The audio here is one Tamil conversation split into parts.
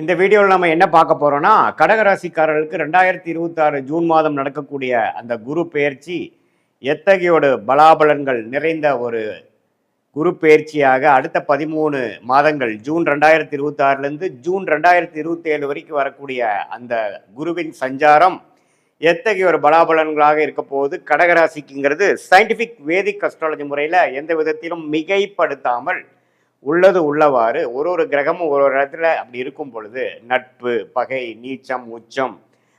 இந்த வீடியோவில் நம்ம என்ன பார்க்க போறோம்னா, கடகராசிக்காரர்களுக்கு 2026 ஜூன் மாதம் நடக்கக்கூடிய அந்த குரு பெயர்ச்சி எத்தகைய ஒரு பலாபலன்கள் நிறைந்த ஒரு குரு பெயர்ச்சியாக அடுத்த 13 மாதங்கள் ஜூன் 2026லேருந்து ஜூன் 2027 வரைக்கும் வரக்கூடிய அந்த குருவின் சஞ்சாரம் எத்தகைய ஒரு பலாபலன்களாக இருக்க போகுது கடகராசிக்குங்கிறது சயின்டிஃபிக் வேதிக் அஸ்ட்ராலஜி முறையில் எந்த விதத்திலும் மிகைப்படுத்தாமல் உள்ளது உள்ளவாறு ஒரு கிரகமும் ஒரு இடத்துல அப்படி இருக்கும் பொழுது நட்பு பகை நீச்சம் உச்சம்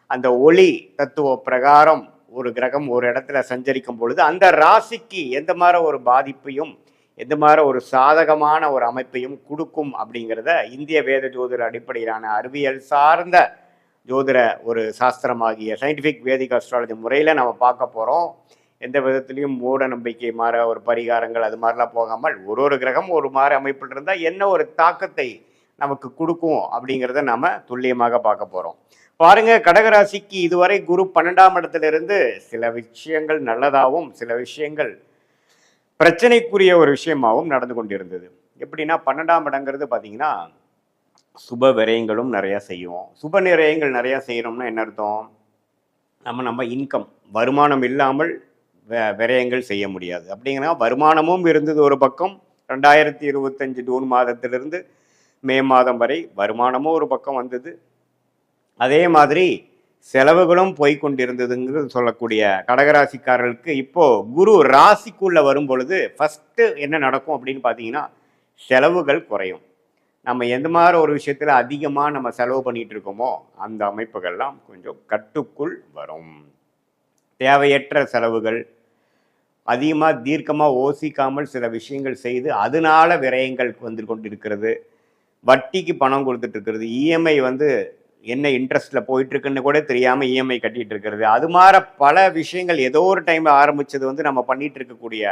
அந்த ஒளி தத்துவ பிரகாரம் ஒரு கிரகம் ஒரு இடத்துல சஞ்சரிக்கும் பொழுது அந்த ராசிக்கு எந்த மாதிரி ஒரு பாதிப்பையும் எந்த மாதிரி ஒரு சாதகமான ஒரு அமைப்பையும் கொடுக்கும் அப்படிங்கிறத இந்திய வேத ஜோதிட அடிப்படையிலான அறிவியல் சார்ந்த ஜோதிட ஒரு சாஸ்திரமாகிய சயின்டிஃபிக் வேதிக் அஸ்ட்ராலஜி முறையில் நம்ம பார்க்க போகிறோம். எந்த விதத்துலையும் மூட நம்பிக்கை மாற ஒரு பரிகாரங்கள் அது மாதிரிலாம் போகாமல் ஒரு கிரகம் ஒரு மாதிரி அமைப்பில் இருந்தால் என்ன ஒரு தாக்கத்தை நமக்கு கொடுக்கும் அப்படிங்கிறத நம்ம துல்லியமாக பார்க்க போகிறோம். பாருங்க, கடகராசிக்கு இதுவரை குரு 12ஆம் இடத்திலிருந்து சில விஷயங்கள் நல்லதாகவும் சில விஷயங்கள் பிரச்சனைக்குரிய ஒரு விஷயமாகவும் நடந்து கொண்டிருந்தது. எப்படின்னா 12ஆம் இடங்கிறது பார்த்தீங்கன்னா சுப விரயங்களும் நிறையா செய்வோம். சுப விரயங்கள் நிறையா செய்யணும்னா என்ன அர்த்தம்? நம்ம இன்கம் வருமானம் இல்லாமல் விரயங்கள் செய்ய முடியாது. அப்படிங்கன்னா வருமானமும் இருந்தது ஒரு பக்கம். 2025 ஜூன் மாதத்திலிருந்து மே மாதம் வரை வருமானமும் ஒரு பக்கம் வந்தது. அதே மாதிரி செலவுகளும் போய்கொண்டிருந்ததுங்கிறது சொல்லக்கூடிய கடகராசிக்காரர்களுக்கு இப்போ குரு ராசிக்குள்ள வரும் பொழுது ஃபஸ்ட்டு என்ன நடக்கும் அப்படின்னு பார்த்தீங்கன்னா செலவுகள் குறையும். நம்ம எந்த மாதிரி ஒரு விஷயத்தில் அதிகமாக நம்ம செலவு பண்ணிட்டு இருக்கோமோ அந்த அமைப்புகள்லாம் கொஞ்சம் கட்டுக்குள் வரும். தேவையற்ற செலவுகள் அதிகமாக தீர்க்கமாக யோசிக்காமல் சில விஷயங்கள் செய்து அதனால விரயங்கள் வந்து கொண்டிருக்கிறது. வட்டிக்கு பணம் கொடுத்துட்டு இருக்கிறது, இஎம்ஐ என்ன இன்ட்ரெஸ்ட்டில் போயிட்டுருக்குன்னு கூட தெரியாமல் இஎம்ஐ கட்டிகிட்டு இருக்கிறது, அது மாதிரி பல விஷயங்கள் ஏதோ ஒரு டைமில் ஆரம்பித்தது நம்ம பண்ணிகிட்டு இருக்கக்கூடிய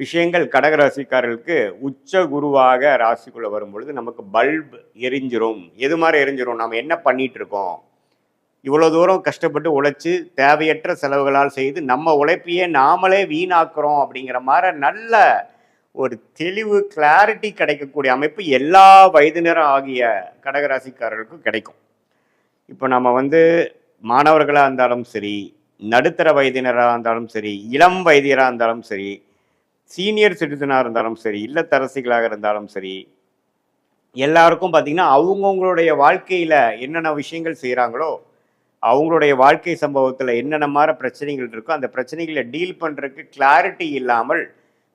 விஷயங்கள் கடகராசிக்காரர்களுக்கு உச்ச குருவாக ராசிக்குள்ளே வரும்பொழுது நமக்கு பல்ப் எரிஞ்சிரும். எது மாதிரி எரிஞ்சிரும்? நம்ம என்ன பண்ணிகிட்டு இருக்கோம், இவ்வளோ தூரம் கஷ்டப்பட்டு உழைச்சி தேவையற்ற செலவுகளால் செய்து நம்ம உழைப்பையே நாமளே வீணாக்குறோம் அப்படிங்கிற மாதிரி நல்ல ஒரு தெளிவு கிளாரிட்டி கிடைக்கக்கூடிய அமைப்பு எல்லா வயதினரும் ஆகிய கடகராசிக்காரர்களுக்கும் கிடைக்கும். இப்போ நம்ம மாணவர்களாக இருந்தாலும் சரி, நடுத்தர வயதினராக இருந்தாலும் சரி, இளம் வயதினராக இருந்தாலும் சரி, சீனியர் சிட்டிசனாக இருந்தாலும் சரி, இல்லத்தரசிகளாக இருந்தாலும் சரி, எல்லாருக்கும் பார்த்திங்கன்னா அவங்கவுங்களுடைய வாழ்க்கையில் என்னென்ன விஷயங்கள் செய்கிறாங்களோ அவங்களுடைய வாழ்க்கை சம்பவத்தில் என்னென்ன மாதிரி பிரச்சனைகள் இருக்கோ அந்த பிரச்சனைகளை டீல் பண்ணுறதுக்கு கிளாரிட்டி இல்லாமல்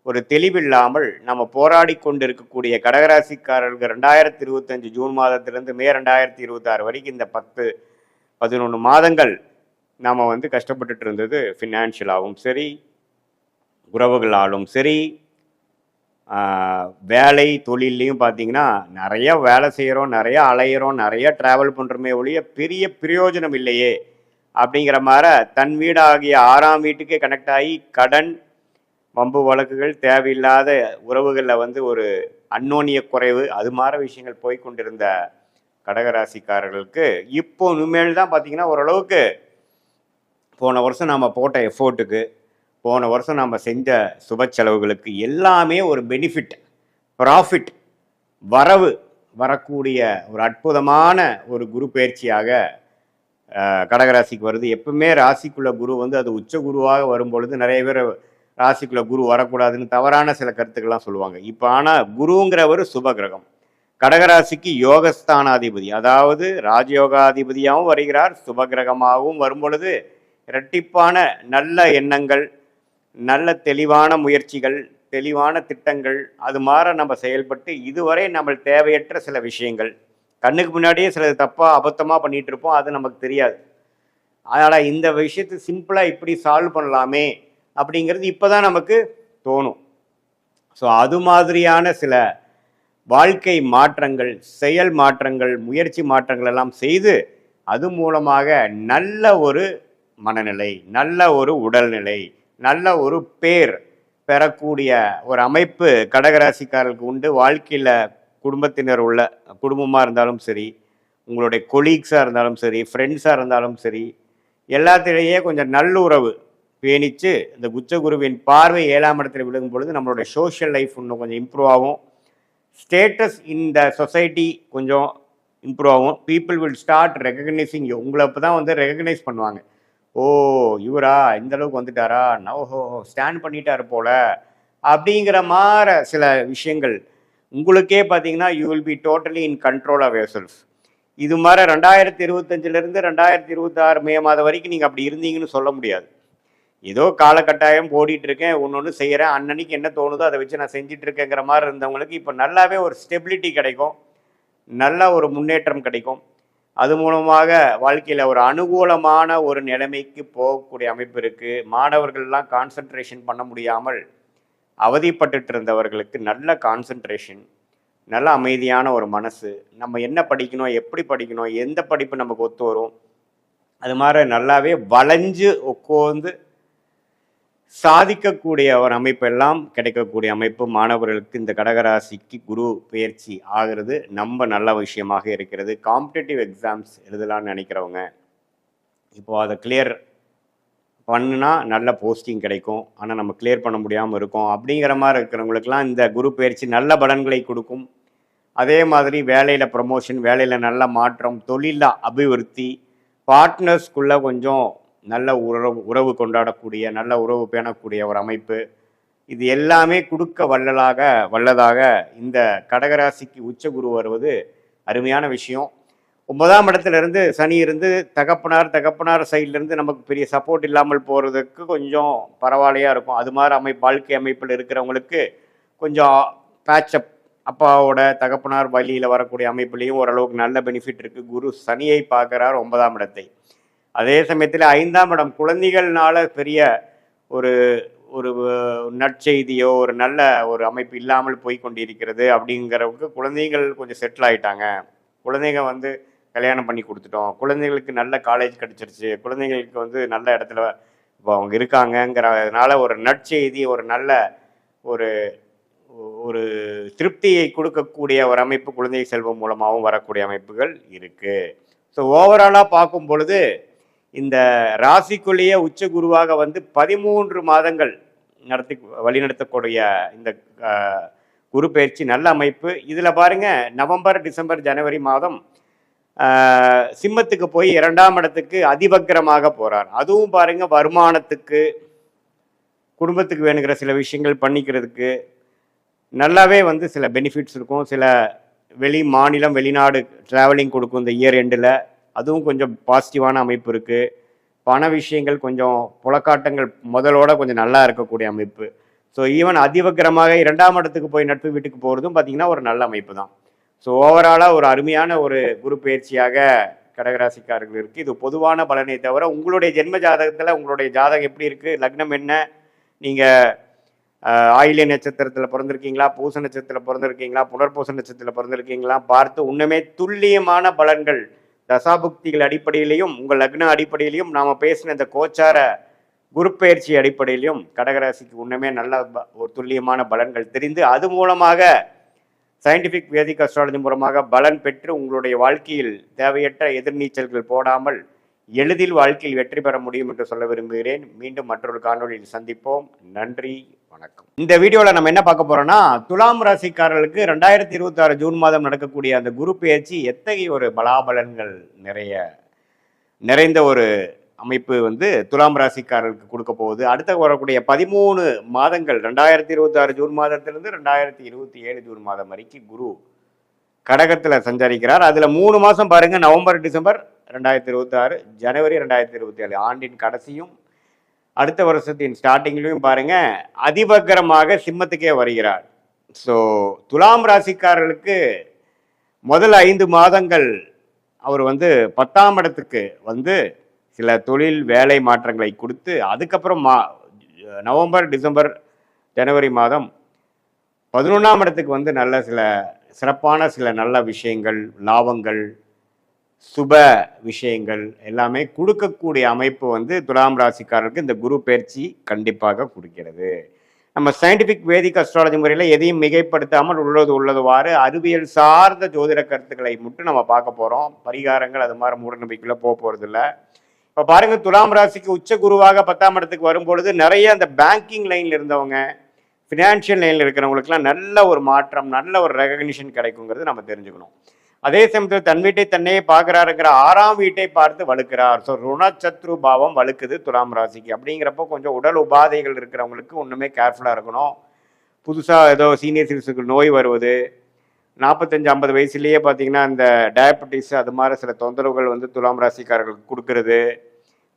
ஒரு தெளிவில்லாமல் நம்ம போராடி கொண்டு இருக்கக்கூடிய கடகராசிக்காரர்கள் 2025 ஜூன் மாதத்திலிருந்து மே 2026 வரைக்கும் இந்த 10-11 மாதங்கள் நாம் கஷ்டப்பட்டுட்டு இருந்தது. ஃபினான்ஷியலாகவும் சரி, உறவுகளாலும் சரி, வேலை தொழிலையும் பார்த்தீங்கன்னா நிறைய வேலை செய்கிறோம், நிறையா அலையிறோம், நிறைய ட்ராவல் பண்ணுறோமே ஒழிய பெரிய பிரயோஜனம் இல்லையே அப்படிங்கிற மாதிரி தன் வீடாகிய 6ஆம் வீட்டுக்கே கனெக்ட் ஆகி கடன் வம்பு வழக்குகள் தேவையில்லாத உறவுகளில் ஒரு அந்யோன்ய குறைவு அது மாதிரி விஷயங்கள் போய்கொண்டிருந்த கடகராசிக்காரர்களுக்கு இப்போ இனிமேல் தான் பார்த்தீங்கன்னா ஓரளவுக்கு போன வருஷம் நாம் போட்ட எஃபோர்ட்டுக்கு, போன வருஷம் நம்ம செஞ்ச சுப செலவுகளுக்கு எல்லாமே ஒரு பெனிஃபிட், ப்ராஃபிட், வரவு வரக்கூடிய ஒரு அற்புதமான ஒரு குரு பயிற்சியாக கடகராசிக்கு வருது. எப்பவுமே ராசிக்குள்ள குரு அது உச்ச குருவாக வரும்பொழுது நிறைய பேர் ராசிக்குள்ள குரு வரக்கூடாதுன்னு தவறான சில கருத்துக்கள்லாம் சொல்லுவாங்க. இப்போ ஆனால் குருங்கிறவர் சுப கிரகம், கடகராசிக்கு யோகஸ்தானாதிபதி, அதாவது ராஜயோகாதிபதியாகவும் வருகிறார், சுப கிரகமாகவும் வரும்பொழுது இரட்டிப்பான நல்ல எண்ணங்கள், நல்ல தெளிவான முயற்சிகள், தெளிவான திட்டங்கள் அது மாதிரி நம்ம செயல்பட்டு இதுவரை நம்ம தேவையற்ற சில விஷயங்கள் கண்ணுக்கு முன்னாடியே சில தப்பாக அபத்தமாக பண்ணிகிட்டு இருப்போம், அது நமக்கு தெரியாது. அதனால் இந்த விஷயத்தை சிம்பிளாக இப்படி சால்வ் பண்ணலாமே அப்படிங்கிறது இப்போ தான் நமக்கு தோணும். ஸோ அது மாதிரியான சில வாழ்க்கை மாற்றங்கள், செயல் மாற்றங்கள், முயற்சி மாற்றங்கள் எல்லாம் செய்து அது மூலமாக நல்ல ஒரு மனநிலை, நல்ல ஒரு உடல்நிலை, நல்ல ஒரு பேர் பெறக்கூடிய ஒரு அமைப்பு கடகராசிக்காரர்களுக்கு உண்டு. வாழ்க்கையில் குடும்பத்தினர் உள்ள குடும்பமாக இருந்தாலும் சரி, உங்களுடைய கொலீக்ஸாக இருந்தாலும் சரி, ஃப்ரெண்ட்ஸாக இருந்தாலும் சரி, எல்லாத்திலேயே கொஞ்சம் நல்லுறவு பேணிச்சு இந்த குச்சகுருவின் பார்வை 7ஆம் இடத்துல விழுகும் பொழுது நம்மளுடைய சோஷியல் லைஃப் இன்னும் கொஞ்சம் இம்ப்ரூவ் ஆகும். ஸ்டேட்டஸ் இந்த சொசைட்டி கொஞ்சம் இம்ப்ரூவ் ஆகும். People will start recognising you. உங்களை இப்போ தான் வந்து ரெகக்னைஸ் பண்ணுவாங்க. ஓ, இவரா இந்த அளவுக்கு வந்துட்டாரா, ஓஹோ ஸ்டாண்ட் பண்ணிட்டாரு போல, அப்படிங்கிற மாதிரி சில விஷயங்கள் உங்களுக்கே பார்த்தீங்கன்னா you will be totally in control of yourself. இது மாதிரி 2025 2026 மே மாதம் வரைக்கும் நீங்கள் அப்படி இருந்தீங்கன்னு சொல்ல முடியாது. ஏதோ காலகட்டாயம் ஓடிட்டு இருக்கேன், ஒன்று செய்கிறேன், அன்னன்னைக்கு என்ன தோணுதோ அதை வச்சு நான் செஞ்சுட்டு இருக்கேங்கிற மாதிரி இருந்தவங்களுக்கு இப்போ நல்லாவே ஒரு ஸ்டெபிலிட்டி கிடைக்கும், நல்ல ஒரு முன்னேற்றம் கிடைக்கும். அது மூலமாக வாழ்க்கையில் ஒரு அனுகூலமான ஒரு நிலைமைக்கு போகக்கூடிய அமைப்பு இருக்குது. மாணவர்கள்லாம் கான்சன்ட்ரேஷன் பண்ண முடியாமல் அவதிப்பட்டு இருந்தவர்களுக்கு நல்ல கான்சன்ட்ரேஷன், நல்ல அமைதியான ஒரு மனசு, நம்ம என்ன படிக்கணும், எப்படி படிக்கணும், எந்த படிப்பு நமக்கு ஒத்து வரும், அது மாதிரி நல்லாவே வளைஞ்சு உட்காந்து சாதிக்கக்கூடிய ஒரு அமைப்பு எல்லாம் கிடைக்கக்கூடிய அமைப்பு மாணவர்களுக்கு இந்த கடகராசிக்கு குரு பயிற்சி ஆகிறது நம்ம நல்ல விஷயமாக இருக்கிறது. காம்படிட்டிவ் எக்ஸாம்ஸ் எழுதலான்னு நினைக்கிறவங்க இப்போ அதை கிளியர் பண்ணுனா நல்ல போஸ்டிங் கிடைக்கும். ஆனால் நம்ம கிளியர் பண்ண முடியாமல் இருக்கோம் அப்படிங்கிற மாதிரி இருக்கிறவங்களுக்கெல்லாம் இந்த குரு பயிற்சி நல்ல பலன்களை கொடுக்கும். அதே மாதிரி வேலையில் ப்ரமோஷன், வேலையில் நல்ல மாற்றம், தொழிலில் அபிவிருத்தி, பார்ட்னர்ஸ்குள்ளே கொஞ்சம் நல்ல உறவு கொண்டாடக்கூடிய, நல்ல உறவு பேணக்கூடிய ஒரு அமைப்பு, இது எல்லாமே கொடுக்க வல்லதாக இந்த கடகராசிக்கு உச்ச குரு வருவது அருமையான விஷயம். 9ஆம் இடத்துலேருந்து சனி இருந்து தகப்பனார் சைட்லேருந்து நமக்கு பெரிய சப்போர்ட் இல்லாமல் போகிறதுக்கு கொஞ்சம் பரவாயில்லையாக இருக்கும். அது மாதிரி வாழ்க்கை அமைப்பில் இருக்கிறவங்களுக்கு கொஞ்சம் பேட்சப், அப்பாவோட தகப்பனார் வழியில் வரக்கூடிய அமைப்புலேயும் ஓரளவுக்கு நல்ல பெனிஃபிட் இருக்குது. குரு சனியை பார்க்குறார் 9ஆம் இடத்தை. அதே சமயத்தில் 5ஆம் இடம் குழந்தைகள்னால பெரிய ஒரு ஒரு நற்செய்தியோ ஒரு நல்ல ஒரு அமைப்பு இல்லாமல் போய் கொண்டிருக்கிறது. அப்படிங்கிறவங்க குழந்தைகள் கொஞ்சம் செட்டில் ஆகிட்டாங்க, குழந்தைங்க வந்து கல்யாணம் பண்ணி கொடுத்துட்டோம், குழந்தைகளுக்கு நல்ல காலேஜ் கிடச்சிருச்சு, குழந்தைங்களுக்கு வந்து நல்ல இடத்துல இப்போ அவங்க இருக்காங்கங்கிறதுனால ஒரு நற்செய்தி, ஒரு நல்ல ஒரு ஒரு திருப்தியை கொடுக்கக்கூடிய ஒரு அமைப்பு குழந்தை செல்வம் மூலமாகவும் வரக்கூடிய அமைப்புகள் இருக்குது. ஸோ ஓவராலாக பார்க்கும் பொழுது இந்த ராசிக்குள்ளேயே உச்ச குருவாக வந்து 13 மாதங்கள் வழிநடத்தக்கூடிய இந்த குரு பயிற்சி நல்ல அமைப்பு. இதில் பாருங்கள், நவம்பர் டிசம்பர் ஜனவரி மாதம் சிம்மத்துக்கு போய் 2ஆம் இடத்துக்கு அதிவக்கிரமாக போகிறார். அதுவும் பாருங்கள் வருமானத்துக்கு, குடும்பத்துக்கு வேணுங்கிற சில விஷயங்கள் பண்ணிக்கிறதுக்கு நல்லாவே வந்து சில பெனிஃபிட்ஸ் இருக்கும். சில வெளி மாநிலம் வெளிநாடு ட்ராவலிங் கொடுக்கும் இந்த இயர் எண்டில், அதுவும் கொஞ்சம் பாசிட்டிவான அமைப்பு இருக்குது. பண விஷயங்கள் கொஞ்சம் புலக்காட்டங்கள் முதலோட கொஞ்சம் நல்லா இருக்கக்கூடிய அமைப்பு. ஸோ ஈவன் அதிவக்கிரமாக 2ஆம் இடத்துக்கு போய் நட்பு வீட்டுக்கு போகிறதும் பார்த்திங்கன்னா ஒரு நல்ல அமைப்பு தான். ஸோ ஓவராலாக ஒரு அருமையான ஒரு குரு பயிற்சியாக கடகராசிக்காரர்கள் இருக்குது. இது பொதுவான பலனை தவிர உங்களுடைய ஜென்ம ஜாதகத்தில் உங்களுடைய ஜாதகம் எப்படி இருக்குது, லக்னம் என்ன, நீங்கள் ஆயில்ய நட்சத்திரத்தில் பிறந்திருக்கீங்களா, பூச நட்சத்திரத்தில் பிறந்திருக்கீங்களா, புனர்பூச நட்சத்திரத்தில் பிறந்திருக்கீங்களா பார்த்து உண்மையுமே துல்லியமான பலன்கள் தசாபுக்திகள் அடிப்படையிலையும் உங்கள் லக்ன அடிப்படையிலையும் நாம் பேசின இந்த கோச்சார குரு பயிற்சி அடிப்படையிலையும் கடகராசிக்கு உண்மையுமே நல்ல ஒரு துல்லியமான பலன்கள் தெரிந்து அது மூலமாக சயின்டிஃபிக் வேதிக் அஸ்ட்ராலஜி மூலமாக பலன் பெற்று உங்களுடைய வாழ்க்கையில் தேவையற்ற எதிர்நீச்சல்கள் போடாமல் எளிதில் வாழ்க்கையில் வெற்றி பெற முடியும் என்று சொல்ல விரும்புகிறேன். மீண்டும் மற்றொரு காணொலியில் சந்திப்போம். நன்றி, வணக்கம். இந்த வீடியோவில் நம்ம என்ன பார்க்க போறோம்னா, துலாம் ராசிக்காரர்களுக்கு 2026 ஜூன் மாதம் நடக்கக்கூடிய அந்த குரு பெயர்ச்சி எத்தகைய ஒரு பலாபலன்கள் நிறைந்த ஒரு அமைப்பு வந்து துலாம் ராசிக்காரர்களுக்கு கொடுக்க போகுது. அடுத்த வரக்கூடிய 13 மாதங்கள் 2026 ஜூன் மாதத்திலிருந்து 2027 ஜூன் மாதம் வரைக்கும் குரு கடகத்தில் சஞ்சரிக்கிறார். அதில் 3 மாதம் பாருங்க, நவம்பர் டிசம்பர் 2026, ஜனவரி 2027, ஆண்டின் கடைசியும் அடுத்த வருஷத்தின் ஸ்டார்டிங்லையும் பாருங்க அதிவக்கரமாக சிம்மத்துக்கே வருகிறார். ஸோ துலாம் ராசிக்காரர்களுக்கு முதல் 5 மாதங்கள் அவர் வந்து 10ஆம் இடத்துக்கு வந்து சில தொழில் வேலை மாற்றங்களை கொடுத்து, அதுக்கப்புறம் நவம்பர் டிசம்பர் ஜனவரி மாதம் 11ஆம் இடத்துக்கு வந்து நல்ல சில சிறப்பான சில நல்ல விஷயங்கள், லாபங்கள், சுப விஷயங்கள் எல்லாமே கொடுக்கக்கூடிய அமைப்பு வந்து துலாம் ராசிக்காரருக்கு இந்த குரு பயிற்சி கண்டிப்பாக கொடுக்கிறது. நம்ம சயின்டிஃபிக் வேதிக் அஸ்ட்ராலஜி முறையில் எதையும் மிகைப்படுத்தாமல் உள்ளதுவாறு அறிவியல் சார்ந்த ஜோதிட கருத்துக்களை மட்டும் நம்ம பார்க்க போகிறோம். பரிகாரங்கள் அது மாதிரி மூடநம்பிக்கைக்குள்ளே போகிறது இல்லை. இப்போ பாருங்கள், துலாம் ராசிக்கு உச்ச குருவாக 10ஆம் இடத்துக்கு வரும்பொழுது நிறைய அந்த பேங்கிங் லைனில் இருந்தவங்க, ஃபினான்ஷியல் லைனில் இருக்கிறவங்களுக்குலாம் நல்ல ஒரு மாற்றம், நல்ல ஒரு ரெகக்னிஷன் கிடைக்குங்கிறது நம்ம தெரிஞ்சுக்கணும். அதே சமயத்தில் தன் வீட்டை தன்னையே பார்க்குறாருங்கிற 6ஆம் வீட்டை பார்த்து வலுக்கிறார். ஸோ ருணச்சத்ரு பாவம் வலுக்குது துலாம் ராசிக்கு. அப்படிங்கிறப்போ கொஞ்சம் உடல் உபாதைகள் இருக்கிறவங்களுக்கு ஒன்றுமே கேர்ஃபுல்லாக இருக்கணும். புதுசாக ஏதோ சீனியர் சிட்டிசனுக்கு நோய் வருவது, 45-50 வயசுலேயே பார்த்தீங்கன்னா இந்த டயபெட்டிஸ் அது மாதிரி சில தொந்தரவுகள் வந்து துலாம் ராசிக்காரர்களுக்கு கொடுக்கறது.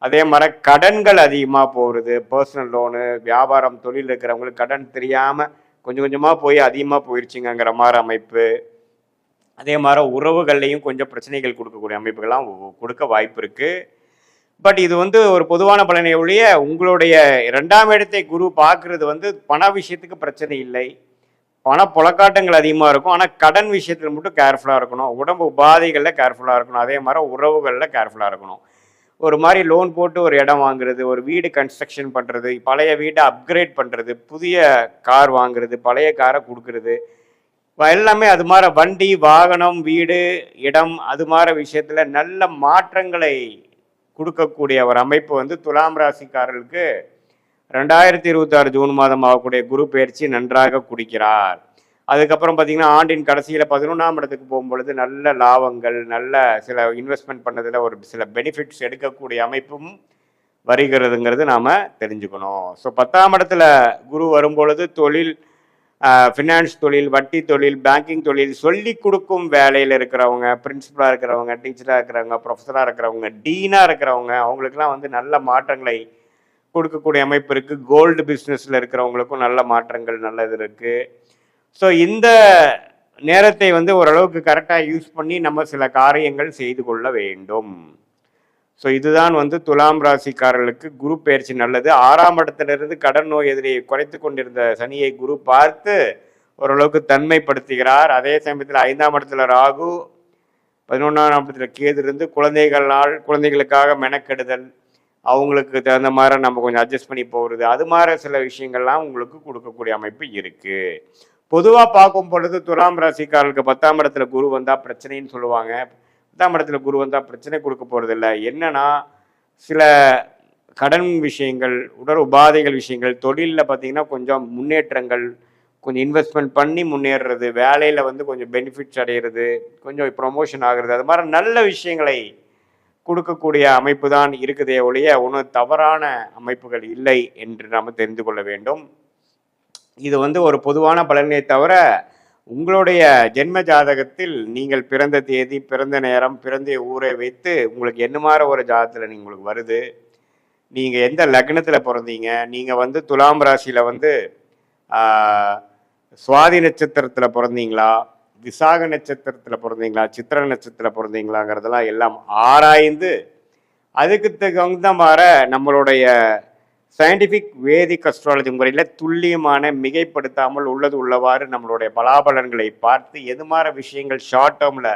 அதே மாதிரி கடன்கள் அதிகமாக போகிறது, பர்சனல் லோனு, வியாபாரம், தொழில் இருக்கிறவங்களுக்கு கடன் தெரியாமல் கொஞ்சம் கொஞ்சமாக போய் அதிகமாக போயிடுச்சுங்கிற மாதிரி அமைப்பு. அதே மாதிரி உறவுகள்லையும் கொஞ்சம் பிரச்சனைகள் கொடுக்கக்கூடிய அமைப்புகள்லாம் கொடுக்க வாய்ப்பு இருக்குது. பட் இது வந்து ஒரு பொதுவான பலனை ஒழிய உங்களுடைய 2ஆம் இடத்தை குரு பார்க்குறது வந்து பண விஷயத்துக்கு பிரச்சனை இல்லை. பண புழக்காட்டங்கள் அதிகமாக இருக்கும். ஆனால் கடன் விஷயத்தில் மட்டும் கேர்ஃபுல்லாக இருக்கணும். உடம்பு உபாதைகளில் கேர்ஃபுல்லாக இருக்கணும். அதே மாதிரி உறவுகளில் கேர்ஃபுல்லாக இருக்கணும். ஒரு மாதிரி லோன் போட்டு ஒரு இடம் வாங்குறது, ஒரு வீடு கன்ஸ்ட்ரக்ஷன் பண்ணுறது, பழைய வீட்டை அப்கிரேட் பண்ணுறது, புதிய கார் வாங்குறது, பழைய காரை கொடுக்கறது, எல்லாமே அது மாதிரி வண்டி, வாகனம், வீடு, இடம் அது மாதிரி விஷயத்தில் நல்ல மாற்றங்களை கொடுக்கக்கூடிய ஒரு அமைப்பு வந்து துலாம் ராசிக்காரர்களுக்கு 2026 ஜூன் மாதம் ஆகக்கூடிய குரு பயிற்சி நன்றாக குடிக்கிறார். அதுக்கப்புறம் பார்த்தீங்கன்னா ஆண்டின் கடைசியில் 11ஆம் இடத்துக்கு போகும்பொழுது நல்ல லாபங்கள், நல்ல சில இன்வெஸ்ட்மெண்ட் பண்ணதில் ஒரு சில பெனிஃபிட்ஸ் எடுக்கக்கூடிய அமைப்பும் வருகிறதுங்கிறது நாம் தெரிஞ்சுக்கணும். ஸோ 10ஆம் இடத்துல குரு வரும்பொழுது தொழில், ஃபினான்ஸ் தொழில், வட்டி தொழில், பேங்கிங் தொழில், சொல்லி கொடுக்கும் வேலையில் இருக்கிறவங்க, பிரின்சிபலாக இருக்கிறவங்க, டீச்சராக இருக்கிறவங்க, ப்ரொஃபஸராக இருக்கிறவங்க, டீனாக இருக்கிறவங்க, அவங்களுக்கெல்லாம் வந்து நல்ல மாற்றங்களை கொடுக்கக்கூடிய அமைப்பு இருக்குது. கோல்டு பிஸ்னஸில் இருக்கிறவங்களுக்கும் நல்ல மாற்றங்கள் நல்லது இருக்குது. ஸோ இந்த நேரத்தை வந்து ஓரளவுக்கு கரெக்டாக யூஸ் பண்ணி நம்ம சில காரியங்கள் செய்து கொள்ள வேண்டும். ஸோ இதுதான் வந்து துலாம் ராசிக்காரர்களுக்கு குரு பயிற்சி நல்லது. 6ஆம் இடத்திலிருந்து கடன் நோய் எதிரியை குறைத்து கொண்டிருந்த சனியை குரு பார்த்து ஓரளவுக்கு தன்மைப்படுத்துகிறார். அதே சமயத்தில் 5ஆம் இடத்துல ராகு, 11ஆம் இடத்துல கேது இருந்து குழந்தைகளுக்காக மெனக்கெடுதல், அவங்களுக்கு தகுந்த மாதிரி நம்ம கொஞ்சம் அட்ஜஸ்ட் பண்ணி போகிறது, அது மாதிரி சில விஷயங்கள்லாம் உங்களுக்கு கொடுக்கக்கூடிய அமைப்பு இருக்குது. பொதுவாக பார்க்கும் பொழுது துலாம் ராசிக்காரர்களுக்கு 10ஆம் இடத்துல குரு வந்தால் பிரச்சனைன்னு சொல்லுவாங்க. 10ஆம் இடத்துல குரு வந்தால் பிரச்சனை கொடுக்க போகிறதில்ல. என்னன்னா சில கடன் விஷயங்கள், உடல் உபாதைகள் விஷயங்கள், தொழிலில் பார்த்தீங்கன்னா கொஞ்சம் முன்னேற்றங்கள், கொஞ்சம் இன்வெஸ்ட்மெண்ட் பண்ணி முன்னேறுறது, வேலையில் வந்து கொஞ்சம் பெனிஃபிட்ஸ் அடைகிறது, கொஞ்சம் ப்ரொமோஷன் ஆகிறது, அது மாதிரி நல்ல விஷயங்களை கொடுக்கக்கூடிய அமைப்பு தான் இருக்குதே ஒழிய ஒன்றும் தவறான அமைப்புகள் இல்லை என்று நாம் தெரிந்து கொள்ள வேண்டும். இது வந்து ஒரு பொதுவான பலனை தவிர உங்களுடைய ஜென்ம ஜாதகத்தில் நீங்கள் பிறந்த தேதி, பிறந்த நேரம், பிறந்த ஊரை வைத்து உங்களுக்கு என்ன மாதிரி ஒரு ஜாதகத்தில் உங்களுக்கு வருது, நீங்கள் எந்த லக்னத்தில் பிறந்தீங்க, நீங்கள் வந்து துலாம் ராசியில் வந்து சுவாதி நட்சத்திரத்தில் பிறந்தீங்களா, விசாக நட்சத்திரத்தில் பிறந்தீங்களா, சித்திர நட்சத்திரத்தில் பிறந்தீங்களாங்கிறதெல்லாம் எல்லாம் ஆராய்ந்து அதுக்கு தகுந்த மாதிரி நம்மளுடைய சயின்டிஃபிக் வேதிக் அஸ்ட்ராலஜி முறையில் துல்லியமான மிகைப்படுத்தாமல் உள்ளது உள்ளவாறு நம்மளுடைய பலாபலன்களை பார்த்து எது மாதிரி விஷயங்கள் ஷார்ட் டேர்மில்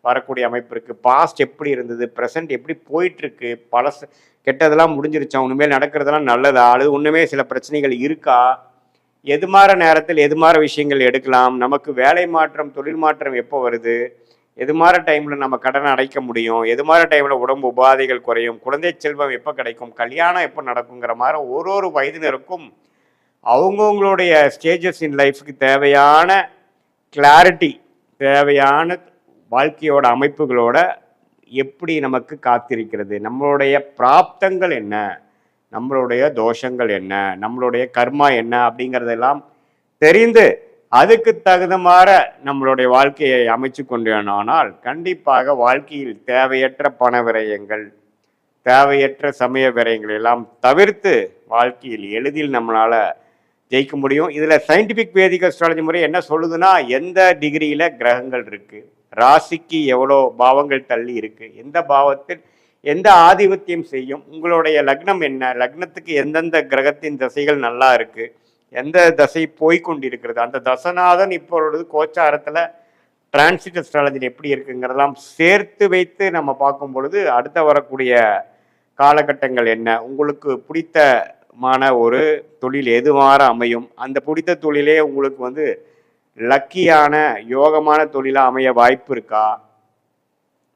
வரக்கூடிய அமைப்பு இருக்குது, பாஸ்ட் எப்படி இருந்தது, ப்ரெசன்ட் எப்படி போயிட்டுருக்கு, பழசு கெட்டதெல்லாம் முடிஞ்சிருச்சா, உண்மையில் நடக்கிறதெல்லாம் நல்லதா, அல்லது ஒன்றுமே சில பிரச்சனைகள் இருக்கா, எது மாதிரி நேரத்தில் எது மாதிரி விஷயங்கள் எடுக்கலாம், நமக்கு வேலை மாற்றம், தொழில் மாற்றம் எப்போ வருது, எது மாதிரி டைமில் நம்ம கடனை அடைக்க முடியும், எது மாதிரி டைமில் உடம்பு உபாதைகள் குறையும், குழந்தை செல்வம் எப்போ கிடைக்கும், கல்யாணம் எப்போ நடக்குங்கிற மாதிரி ஒரு வயதினருக்கும் அவங்கவுங்களுடைய ஸ்டேஜஸ் இன் லைஃப்க்கு தேவையான கிளாரிட்டி, தேவையான வாழ்க்கையோட அமைப்புகளோட எப்படி நமக்கு காத்திருக்கிறது, நம்மளுடைய பிராப்தங்கள் என்ன, நம்மளுடைய தோஷங்கள் என்ன, நம்மளுடைய கர்மா என்ன அப்படிங்கிறதெல்லாம் தெரிந்து அதுக்கு தகுந்த மாதிரி நம்மளுடைய வாழ்க்கையை அமைச்சு கொண்டேனானால் கண்டிப்பாக வாழ்க்கையில் தேவையற்ற பண விரயங்கள், தேவையற்ற சமய விரயங்கள் எல்லாம் தவிர்த்து வாழ்க்கையில் எளிதில் நம்மளால் ஜெயிக்க முடியும். இதில் சயின்டிஃபிக் வேதிக் அஸ்ட்ராலஜி முறை என்ன சொல்லுதுன்னா, எந்த டிகிரியில் கிரகங்கள் இருக்குது, ராசிக்கு எவ்வளோ பாவங்கள் தள்ளி இருக்குது, எந்த பாவத்தில் எந்த ஆதிபத்தியம் செய்யும், உங்களுடைய லக்னம் என்ன, லக்னத்துக்கு எந்தெந்த கிரகத்தின் திசைகள் நல்லா இருக்குது, எந்த தசை போய்கொண்டிருக்கிறது, அந்த தசநாதன் இப்பொழுது கோச்சாரத்தில் டிரான்சிட் அஸ்ட்ராலஜி எப்படி இருக்குங்கிறதெல்லாம் சேர்த்து வைத்து நம்ம பார்க்கும் பொழுது அடுத்த வரக்கூடிய காலகட்டங்கள் என்ன, உங்களுக்கு பிடித்தமான ஒரு தொழில் எதுவாறு அமையும், அந்த பிடித்த தொழிலே உங்களுக்கு வந்து லக்கியான யோகமான தொழிலாக அமைய வாய்ப்பு இருக்கா,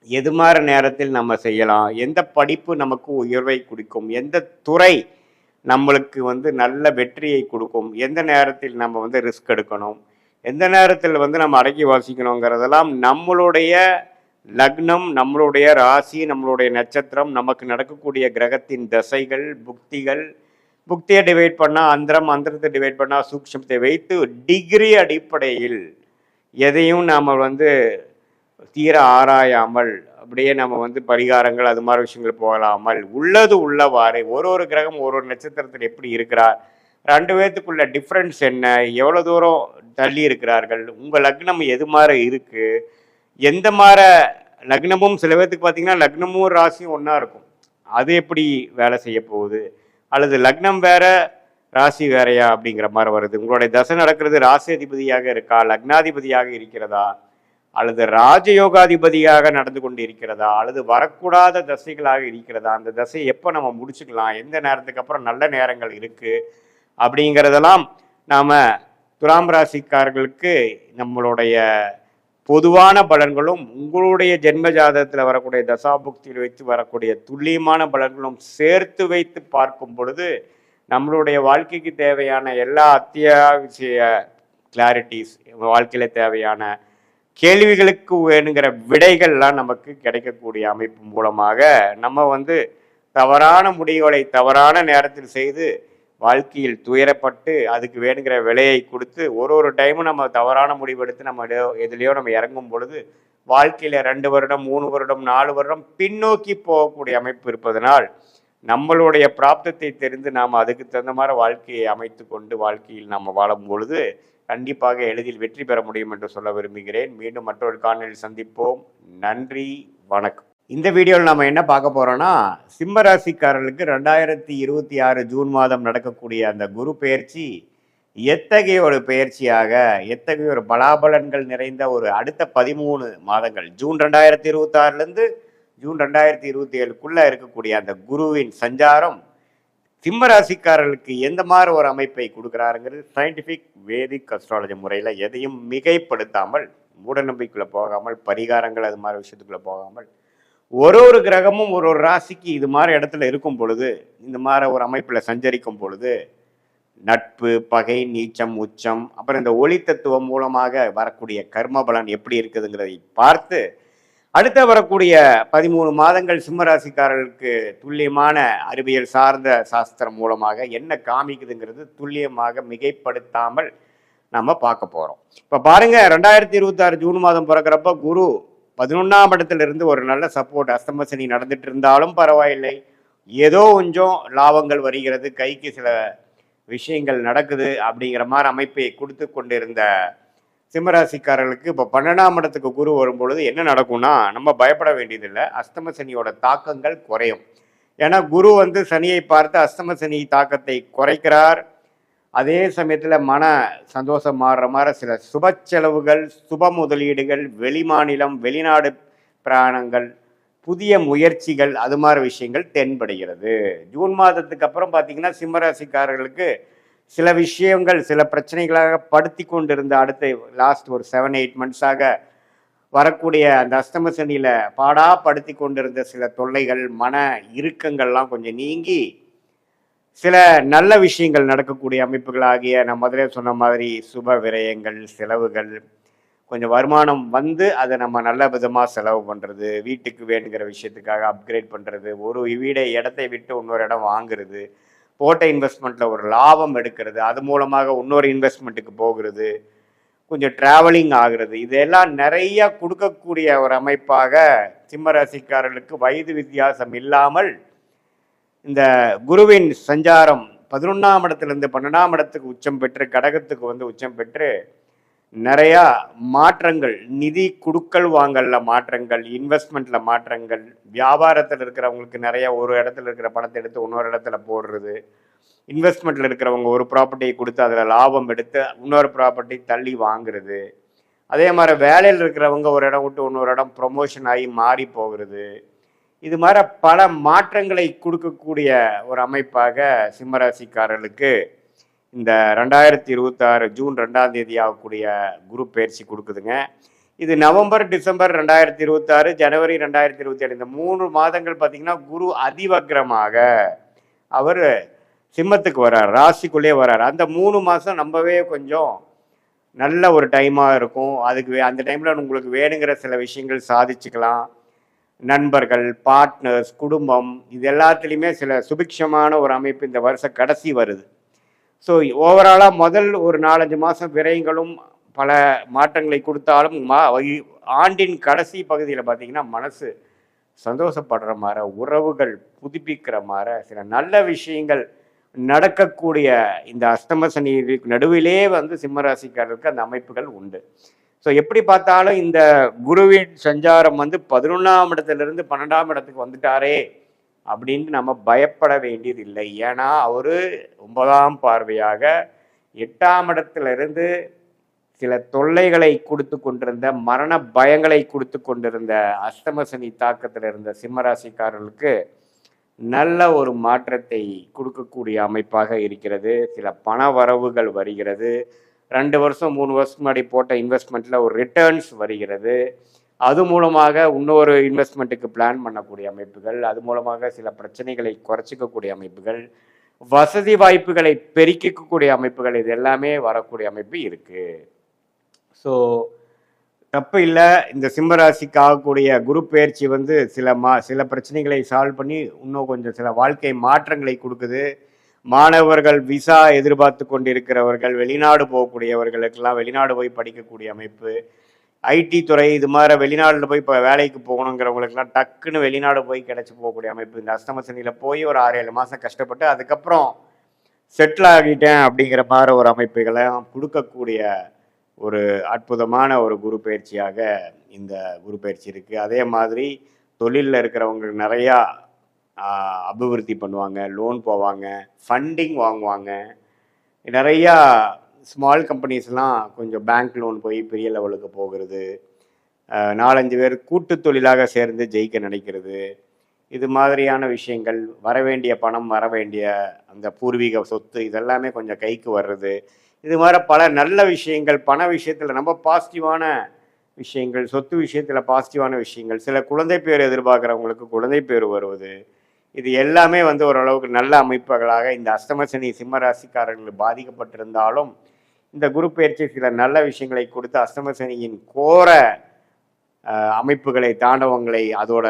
எது மாதிரி நேரத்தில் நம்ம செய்யலாம், எந்த படிப்பு நமக்கு உயர்வை கொடுக்கும், எந்த துறை நம்மளுக்கு வந்து நல்ல வெற்றியை கொடுக்கும், எந்த நேரத்தில் நம்ம வந்து ரிஸ்க் எடுக்கணும், எந்த நேரத்தில் வந்து நம்ம அடக்கி வாசிக்கணுங்கிறதெல்லாம் நம்மளுடைய லக்னம், நம்மளுடைய ராசி, நம்மளுடைய நட்சத்திரம், நமக்கு நடக்கக்கூடிய கிரகத்தின் தசைகள், புக்திகள், புக்தியை டிவைட் பண்ணால் அந்தரம், அந்தரத்தை டிவைட் பண்ணால் சூக்ஷ்மத்தை வைத்து டிகிரி அடிப்படையில் எதையும் நாம் வந்து தீர ஆராயாமல் அப்படியே நம்ம வந்து பரிகாரங்கள் அது மாதிரி விஷயங்கள் போகலாமல் உள்ளது உள்ளவாறு ஒரு கிரகம் ஒரு நட்சத்திரத்தில் எப்படி இருக்கிறார், ரெண்டு பேர்த்துக்குள்ள டிஃப்ரென்ஸ் என்ன, எவ்வளோ தூரம் தள்ளி இருக்கிறார்கள், உங்கள் லக்னம் எது மாதிரி இருக்குது, எந்த மாதிரி லக்னமும் சில பேர்த்துக்கு பார்த்தீங்கன்னா லக்னமும் ராசியும் ஒன்றா இருக்கும், அது எப்படி வேலை செய்ய போகுது, அல்லது லக்னம் வேற ராசி வேறையா அப்படிங்கிற மாதிரி வருது. உங்களுடைய தசை நடக்கிறது ராசி அதிபதியாக இருக்கா, லக்னாதிபதியாக இருக்கிறதா, அல்லது ராஜயோகாதிபதியாக நடந்து கொண்டு இருக்கிறதா, அல்லது வரக்கூடாத தசைகளாக இருக்கிறதா, அந்த தசையை எப்போ நம்ம முடிச்சுக்கலாம், எந்த நேரத்துக்கு அப்புறம் நல்ல நேரங்கள் இருக்குது அப்படிங்கிறதெல்லாம் நாம் துலாம் ராசிக்காரர்களுக்கு நம்மளுடைய பொதுவான பலன்களும் உங்களுடைய ஜென்ம ஜாதகத்தில் வரக்கூடிய தசாபுக்தியில் வைத்து வரக்கூடிய துல்லியமான பலன்களும் சேர்த்து வைத்து பார்க்கும் பொழுது நம்மளுடைய வாழ்க்கைக்கு தேவையான எல்லா அத்தியாவசிய கிளாரிட்டிஸ், வாழ்க்கையில் தேவையான கேள்விகளுக்கு வேணுங்கிற விடைகள்லாம் நமக்கு கிடைக்கக்கூடிய அமைப்பு மூலமாக நம்ம வந்து தவறான முடிவுகளை தவறான நேரத்தில் செய்து வாழ்க்கையில் துயரப்பட்டு அதுக்கு வேணுங்கிற விலையை கொடுத்து ஒரு டைமும் நம்ம தவறான முடிவெடுத்து நம்ம எதுலேயோ நம்ம இறங்கும் பொழுது வாழ்க்கையில் 2 வருடம் 3 வருடம் 4 வருடம் பின்னோக்கி போகக்கூடிய அமைப்பு இருப்பதனால் நம்மளுடைய பிராப்தத்தை தெரிந்து நாம் அதுக்கு தகுந்த மாதிரி வாழ்க்கையை அமைத்து கொண்டு வாழ்க்கையில் நாம் வாழும் பொழுது கண்டிப்பாக எளிதில் வெற்றி பெற முடியும் என்று சொல்ல விரும்புகிறேன். மீண்டும் மற்றொரு காணொளியில் சந்திப்போம். நன்றி, வணக்கம். இந்த வீடியோவில் நம்ம என்ன பார்க்க போறோம்னா, சிம்ம ராசிக்காரர்களுக்கு 2026 ஜூன் மாதம் நடக்கக்கூடிய அந்த குரு பெயர்ச்சி எத்தகைய ஒரு பெயர்ச்சியாக, எத்தகைய ஒரு பலாபலன்கள் நிறைந்த ஒரு அடுத்த 13 மாதங்கள், ஜூன் 2026லேருந்து ஜூன் 2027க்குள்ள இருக்கக்கூடிய அந்த குருவின் சஞ்சாரம் சிம்ம ராசிக்காரர்களுக்கு எந்த மாதிரி ஒரு அமைப்பை கொடுக்குறாருங்கிறது சயின்டிஃபிக் வேதிக் அஸ்ட்ராலஜி முறையில் எதையும் மிகைப்படுத்தாமல், மூட நம்பிக்கைக்குள்ளே போகாமல், பரிகாரங்கள் அது மாதிரி விஷயத்துக்குள்ளே போகாமல், ஒரு கிரகமும் ஒரு ராசிக்கு இது மாதிரி இடத்துல இருக்கும் பொழுது, இந்த மாதிரி ஒரு அமைப்பில் சஞ்சரிக்கும் பொழுது நட்பு, பகை, நீச்சம், உச்சம், அப்புறம் இந்த ஒளி தத்துவம் மூலமாக வரக்கூடிய கர்ம பலன் எப்படி இருக்குதுங்கிறதை பார்த்து அடுத்த வரக்கூடிய 13 மாதங்கள் சிம்மராசிக்காரர்களுக்கு துல்லியமான அறிவியல் சார்ந்த சாஸ்திரம் மூலமாக என்ன காமிக்குதுங்கிறது துல்லியமாக மிகைப்படுத்தாமல் நம்ம பார்க்க போகிறோம். இப்போ பாருங்க, 2026 ஜூன் மாதம் பிறக்கிறப்ப குரு 11ஆம் இடத்திலிருந்து ஒரு நல்ல சப்போர்ட், அஸ்தம சனி நடந்துட்டு இருந்தாலும் பரவாயில்லை, ஏதோ கொஞ்சம் லாபங்கள் வருகிறது, கைக்கு சில விஷயங்கள் நடக்குது அப்படிங்கிற மாதிரி அமைப்பை கொடுத்து கொண்டிருந்த சிம்மராசிக்காரர்களுக்கு இப்போ 12ஆம் இடத்துக்கு குரு வரும்பொழுது என்ன நடக்கும்னா, நம்ம பயப்பட வேண்டியதில்லை. அஸ்தம சனியோட தாக்கங்கள் குறையும். ஏன்னா குரு வந்து சனியை பார்த்து அஸ்தம சனி தாக்கத்தை குறைக்கிறார். அதே சமயத்தில் மன சந்தோஷம் மாறுற மாதிரி சில சுப செலவுகள், சுப முதலீடுகள், வெளிமாநிலம் வெளிநாடு பிராணங்கள், புதிய முயற்சிகள், அது மாதிரி விஷயங்கள் தென்படுகிறது. ஜூன் மாதத்துக்கு அப்புறம் பார்த்தீங்கன்னா சிம்மராசிக்காரர்களுக்கு சில விஷயங்கள் சில பிரச்சனைகளாக படுத்தி கொண்டிருந்த அடுத்த லாஸ்ட் ஒரு 7-8 மந்த்ஸாக வரக்கூடிய அந்த அஸ்தம சனியில் பாடாப்படுத்தி கொண்டிருந்த சில தொல்லைகள், மன இறுக்கங்கள்லாம் கொஞ்சம் நீங்கி சில நல்ல விஷயங்கள் நடக்கக்கூடிய அமைப்புகளாகிய நான் முதலே சொன்ன மாதிரி சுப விரயங்கள், செலவுகள், கொஞ்சம் வருமானம் வந்து அதை நம்ம நல்ல விதமாக செலவு பண்ணுறது, வீட்டுக்கு வேணுங்கிற விஷயத்துக்காக அப்கிரேட் பண்ணுறது, ஒரு இடத்தை விட்டு இன்னொரு இடம் வாங்குறது, போட்ட இன்வெஸ்ட்மெண்ட்டில் ஒரு லாபம் எடுக்கிறது, அது மூலமாக இன்னொரு இன்வெஸ்ட்மெண்ட்டுக்கு போகிறது, கொஞ்சம் ட்ராவலிங் ஆகிறது, இதெல்லாம் நிறைய கொடுக்கக்கூடிய ஒரு அமைப்பாக சிம்ம ராசிக்காரர்களுக்கு வயது வித்தியாசம் இல்லாமல் இந்த குருவின் சஞ்சாரம் 11ஆம் இடத்துலேருந்து 12ஆம் இடத்துக்கு உச்சம் பெற்று கடகத்துக்கு வந்து உச்சம் பெற்று நிறையா மாற்றங்கள், நிதி குடுக்கல் வாங்கல்ல மாற்றங்கள், இன்வெஸ்ட்மெண்ட்ல மாற்றங்கள், வியாபாரத்தில் இருக்கிறவங்களுக்கு நிறைய ஒரு இடத்துல இருக்கிற பணத்தை எடுத்து இன்னொரு இடத்துல போடுறது, இன்வெஸ்ட்மெண்ட்ல இருக்கிறவங்க ஒரு ப்ராப்பர்ட்டியை கொடுத்து அதில் லாபம் எடுத்து இன்னொரு ப்ராப்பர்ட்டி தள்ளி வாங்குறது, அதே மாதிரி வேலையில் இருக்கிறவங்க ஒரு இடம் விட்டு இன்னொரு இடம் ப்ரொமோஷன் ஆகி மாறி போகிறது, இது மாதிரி பல மாற்றங்களை கொடுக்கக்கூடிய ஒரு அமைப்பாக சிம்மராசிக்காரர்களுக்கு இந்த 2026 ஜூன் 2ஆம் தேதி ஆகக்கூடிய குரு பயிற்சி கொடுக்குதுங்க. இது நவம்பர், டிசம்பர் 2026, ஜனவரி 2027 இந்த 3 மாதங்கள் பார்த்தீங்கன்னா குரு அதிவக்ரமாக அவர் சிம்மத்துக்கு வர்றார், ராசிக்குள்ளே வர்றார். அந்த 3 மாதம் நம்பவே கொஞ்சம் நல்ல ஒரு டைமாக இருக்கும். அதுக்கு அந்த டைமில் உங்களுக்கு வேணுங்கிற சில விஷயங்கள் சாதிச்சுக்கலாம். நண்பர்கள், பார்ட்னர்ஸ், குடும்பம் இது எல்லாத்துலேயுமே சில சுபிக்ஷமான ஒரு அமைப்பு இந்த வருஷம் கடைசி வருது. ஸோ ஓவராலாக முதல் ஒரு 4-5 மாதம் விரயங்களும் பல மாற்றங்களை கொடுத்தாலும் ஆண்டின் கடைசி பகுதியில் பார்த்தீங்கன்னா மனசு சந்தோஷப்படுற மாதிரி, உறவுகள் புதுப்பிக்கிற மாதிரி சில நல்ல விஷயங்கள் நடக்கக்கூடிய இந்த அஷ்டம சனி நடுவிலே வந்து சிம்மராசிக்காரருக்கு அந்த அமைப்புகள் உண்டு. ஸோ எப்படி பார்த்தாலும் இந்த குருவின் சஞ்சாரம் வந்து 11ஆம் இடத்துலேருந்து 12ஆம் இடத்துக்கு வந்துட்டாரே அப்படின்னு நம்ம பயப்பட வேண்டியது இல்லை. ஏன்னா அவர் 9ஆம் பார்வையாக 8ஆம் இடத்திலிருந்து சில தொல்லைகளை கொடுத்து கொண்டிருந்த, மரண பயங்களை கொடுத்து கொண்டிருந்த அஷ்டம சனி தாக்கத்தில் இருந்த சிம்மராசிக்காரர்களுக்கு நல்ல ஒரு மாற்றத்தை கொடுக்கக்கூடிய அமைப்பாக இருக்கிறது. சில பண வரவுகள் வருகிறது. 2 வருஷம் 3 வருஷம் முன்னாடி போட்ட இன்வெஸ்ட்மெண்ட்டில் ஒரு ரிட்டர்ன்ஸ் வருகிறது. அது மூலமாக இன்னொரு இன்வெஸ்ட்மெண்ட்டுக்கு பிளான் பண்ணக்கூடிய அமைப்புகள், அது மூலமாக சில பிரச்சனைகளை குறைச்சிக்கக்கூடிய அமைப்புகள், வசதி வாய்ப்புகளை பெருக்கிக்கக்கூடிய அமைப்புகள், இது எல்லாமே வரக்கூடிய அமைப்பு இருக்குது. ஸோ தப்பு இல்லை. இந்த சிம்மராசிக்கு ஆகக்கூடிய குரு பெயர்ச்சி வந்து சில பிரச்சனைகளை சால்வ் பண்ணி இன்னும் கொஞ்சம் சில வாழ்க்கை மாற்றங்களை கொடுக்குது. மாணவர்கள் விசா எதிர்பார்த்து கொண்டிருக்கிறவர்கள், வெளிநாடு போகக்கூடியவர்களுக்கெல்லாம் வெளிநாடு போய் படிக்கக்கூடிய அமைப்பு, ஐடி துறை இது மாதிரி வெளிநாட்டில் போய் இப்போ வேலைக்கு போகணுங்கிறவங்களுக்கெல்லாம் டக்குன்னு வெளிநாடு போய் கிடச்சி போகக்கூடிய அமைப்பு. இந்த அஷ்டம சனியில் போய் ஒரு 6-7 மாதம் கஷ்டப்பட்டு அதுக்கப்புறம் செட்டில் ஆகிட்டேன் அப்படிங்கிற மாதிரி ஒரு அமைப்புகளை கொடுக்கக்கூடிய ஒரு அற்புதமான ஒரு குரு பயிற்சியாக இந்த குரு பயிற்சி இருக்குது. அதே மாதிரி தொழிலில் இருக்கிறவங்க நிறையா அபிவிருத்தி பண்ணுவாங்க, லோன் போவாங்க, ஃபண்டிங் வாங்குவாங்க. நிறையா ஸ்மால் கம்பெனிஸ்லாம் கொஞ்சம் பேங்க் லோன் போய் பெரிய லெவலுக்கு போகிறது. 4-5 பேர் கூட்டு தொழிலாக சேர்ந்து ஜெயிக்க நினைக்கிறது. இது மாதிரியான விஷயங்கள், வரவேண்டிய பணம், வரவேண்டிய அந்த பூர்வீக சொத்து இதெல்லாமே கொஞ்சம் கைக்கு வர்றது. இது மாதிரி பல நல்ல விஷயங்கள், பண விஷயத்தில் ரொம்ப பாசிட்டிவான விஷயங்கள், சொத்து விஷயத்தில் பாசிட்டிவான விஷயங்கள், சில குழந்தை பேர் எதிர்பார்க்குறவங்களுக்கு குழந்தை பேர் வருவது, இது எல்லாமே வந்து ஓரளவுக்கு நல்ல அமைப்புகளாக இந்த அஷ்டம சனி சிம்ம ராசிக்காரர்கள் பாதிக்கப்பட்டிருந்தாலும் இந்த குரு பயிற்சி சில நல்ல விஷயங்களை கொடுத்து அஷ்டம சனியின் கோர அமைப்புகளை, தாண்டவங்களை, அதோட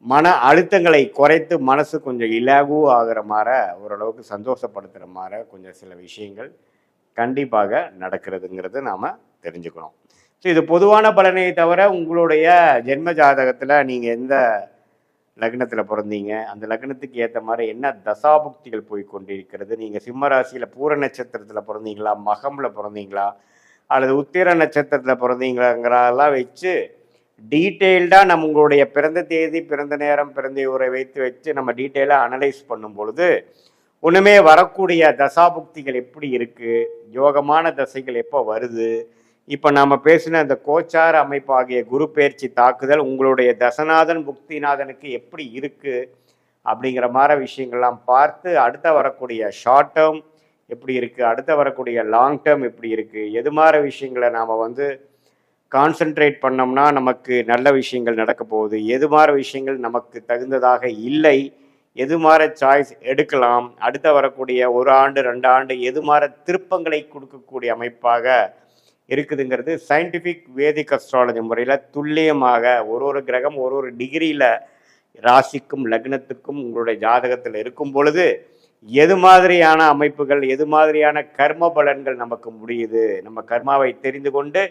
மன அழுத்தங்களை குறைத்து மனசு கொஞ்சம் இலகு ஆகிற மாதிரி, ஓரளவுக்கு சந்தோஷப்படுத்துகிற மாதிரி கொஞ்சம் சில விஷயங்கள் கண்டிப்பாக நடக்கிறதுங்கிறது நாம் தெரிஞ்சுக்கணும். ஸோ இது பொதுவான பலனை தவிர உங்களுடைய ஜென்ம ஜாதகத்தில் நீங்கள் எந்த லக்னத்தில் பிறந்தீங்க, அந்த லக்னத்துக்கு ஏற்ற மாதிரி என்ன தசாபுக்திகள் போய் கொண்டிருக்கிறது, நீங்கள் சிம்ம ராசியில் பூர நட்சத்திரத்தில் பிறந்தீங்களா, மகமில் பிறந்தீங்களா, அல்லது உத்திர நட்சத்திரத்தில் பிறந்தீங்களாங்கிறதெல்லாம் வச்சு டீட்டெயில்டாக நம்மளுடைய பிறந்த தேதி, பிறந்த நேரம், பிறந்த ஊரை வச்சு நம்ம டீட்டெயிலாக அனலைஸ் பண்ணும் பொழுது ஒன்றுமே வரக்கூடிய தசாபுக்திகள் எப்படி இருக்குது, யோகமான தசைகள் எப்போ வருது, இப்போ நாம் பேசின அந்த கோச்சார அமைப்பாகிய குரு பயிற்சி தாக்குதல் உங்களுடைய தசநாதன் புக்திநாதனுக்கு எப்படி இருக்குது அப்படிங்கிற மாதிரி விஷயங்கள்லாம் பார்த்து அடுத்த வரக்கூடிய ஷார்ட் டேர்ம் எப்படி இருக்குது, அடுத்த வரக்கூடிய லாங் டேர்ம் எப்படி இருக்குது, எது மாதிரி விஷயங்களை நாம் வந்து கான்சென்ட்ரேட் பண்ணோம்னா நமக்கு நல்ல விஷயங்கள் நடக்க போகுது, எது மாதிரி விஷயங்கள் நமக்கு தகுந்ததாக இல்லை, எது மாதிரி சாய்ஸ் எடுக்கலாம், அடுத்த வரக்கூடிய 1 ஆண்டு 2 ஆண்டு எது மாதிரி திருப்பங்களை கொடுக்கக்கூடிய அமைப்பாக இருக்குதுங்கிறது சயின்டிஃபிக் வேதிக் அஸ்ட்ராலஜி முறையில் துல்லியமாக ஒரு கிரகம் ஒரு டிகிரியில் ராசிக்கும் லக்னத்துக்கும் உங்களுடைய ஜாதகத்தில் இருக்கும் பொழுது எது மாதிரியான அமைப்புகள், எது மாதிரியான கர்ம பலன்கள் நமக்கு முடியுது, நம்ம கர்மாவை தெரிந்து கொண்டு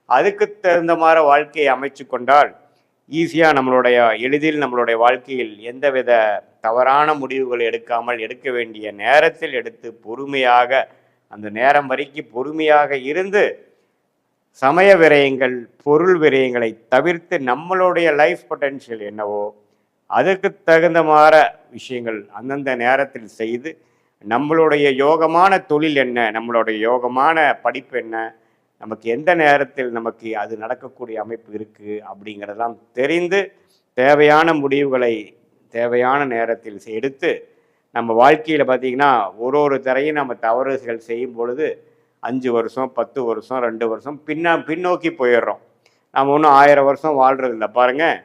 அதுக்கு தகுந்த மாதிரி வாழ்க்கையை அமைச்சு கொண்டால் ஈஸியாக எளிதில் நம்மளுடைய வாழ்க்கையில் எந்தவித தவறான முடிவுகள் எடுக்காமல் எடுக்க வேண்டிய நேரத்தில் எடுத்து பொறுமையாக அந்த நேரம் வரைக்கும் பொறுமையாக இருந்து சமய விரயங்கள், பொருள் விரயங்களை தவிர்த்து நம்மளுடைய லைஃப் பொட்டென்ஷியல் என்னவோ அதுக்கு தகுந்த மாதிரி விஷயங்கள் அந்தந்த நேரத்தில் செய்து நம்மளுடைய யோகமான தொழில் என்ன, நம்மளுடைய யோகமான படிப்பு என்ன, நமக்கு எந்த நேரத்தில் நமக்கு அது நடக்கக்கூடிய அமைப்பு இருக்குது அப்படிங்கிறதெல்லாம் தெரிந்து தேவையான முடிவுகளை தேவையான நேரத்தில் எடுத்து நம்ம வாழ்க்கையில் பார்த்திங்கன்னா ஒரு தரையும் நம்ம தவறுகள் செய்யும் பொழுது 5 வருஷம் 10 வருஷம் 2 வருஷம் பின்னோக்கி போயிடுறோம். நம்ம ஒன்றும் 1000 வருஷம் வாழ்கிறதில்ல பாருங்கள்.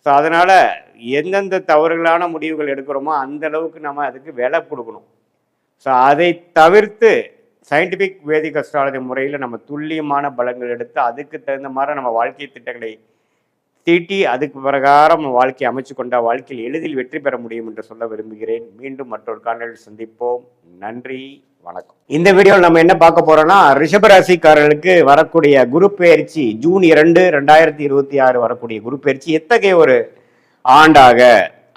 ஸோ அதனால் எந்தெந்த தவறுகளான முடிவுகள் எடுக்கிறோமோ அந்த அளவுக்கு நம்ம அதுக்கு விலை கொடுக்கணும். ஸோ அதை தவிர்த்து சயின்டிஃபிக் வேதிக் அஸ்ட்ராலஜி முறையில் நம்ம துல்லியமான பலங்கள் எடுத்து அதுக்கு தகுந்த மாதிரி நம்ம வாழ்க்கை திட்டங்களை தீட்டி அதுக்கு பிரகாரம் நம்ம வாழ்க்கையை அமைச்சு கொண்ட வாழ்க்கையில் எளிதில் வெற்றி பெற முடியும் என்று சொல்ல விரும்புகிறேன். மீண்டும் மற்றொரு காணொளியில் சந்திப்போம். நன்றி, வணக்கம். இந்த வீடியோவில் நம்ம என்ன பார்க்க போறோம்னா, ரிஷபராசிக்காரர்களுக்கு வரக்கூடிய குரு பெயர்ச்சி ஜூன் 2, 2026 வரக்கூடிய குரு பெயர்ச்சி எத்தகைய ஒரு ஆண்டாக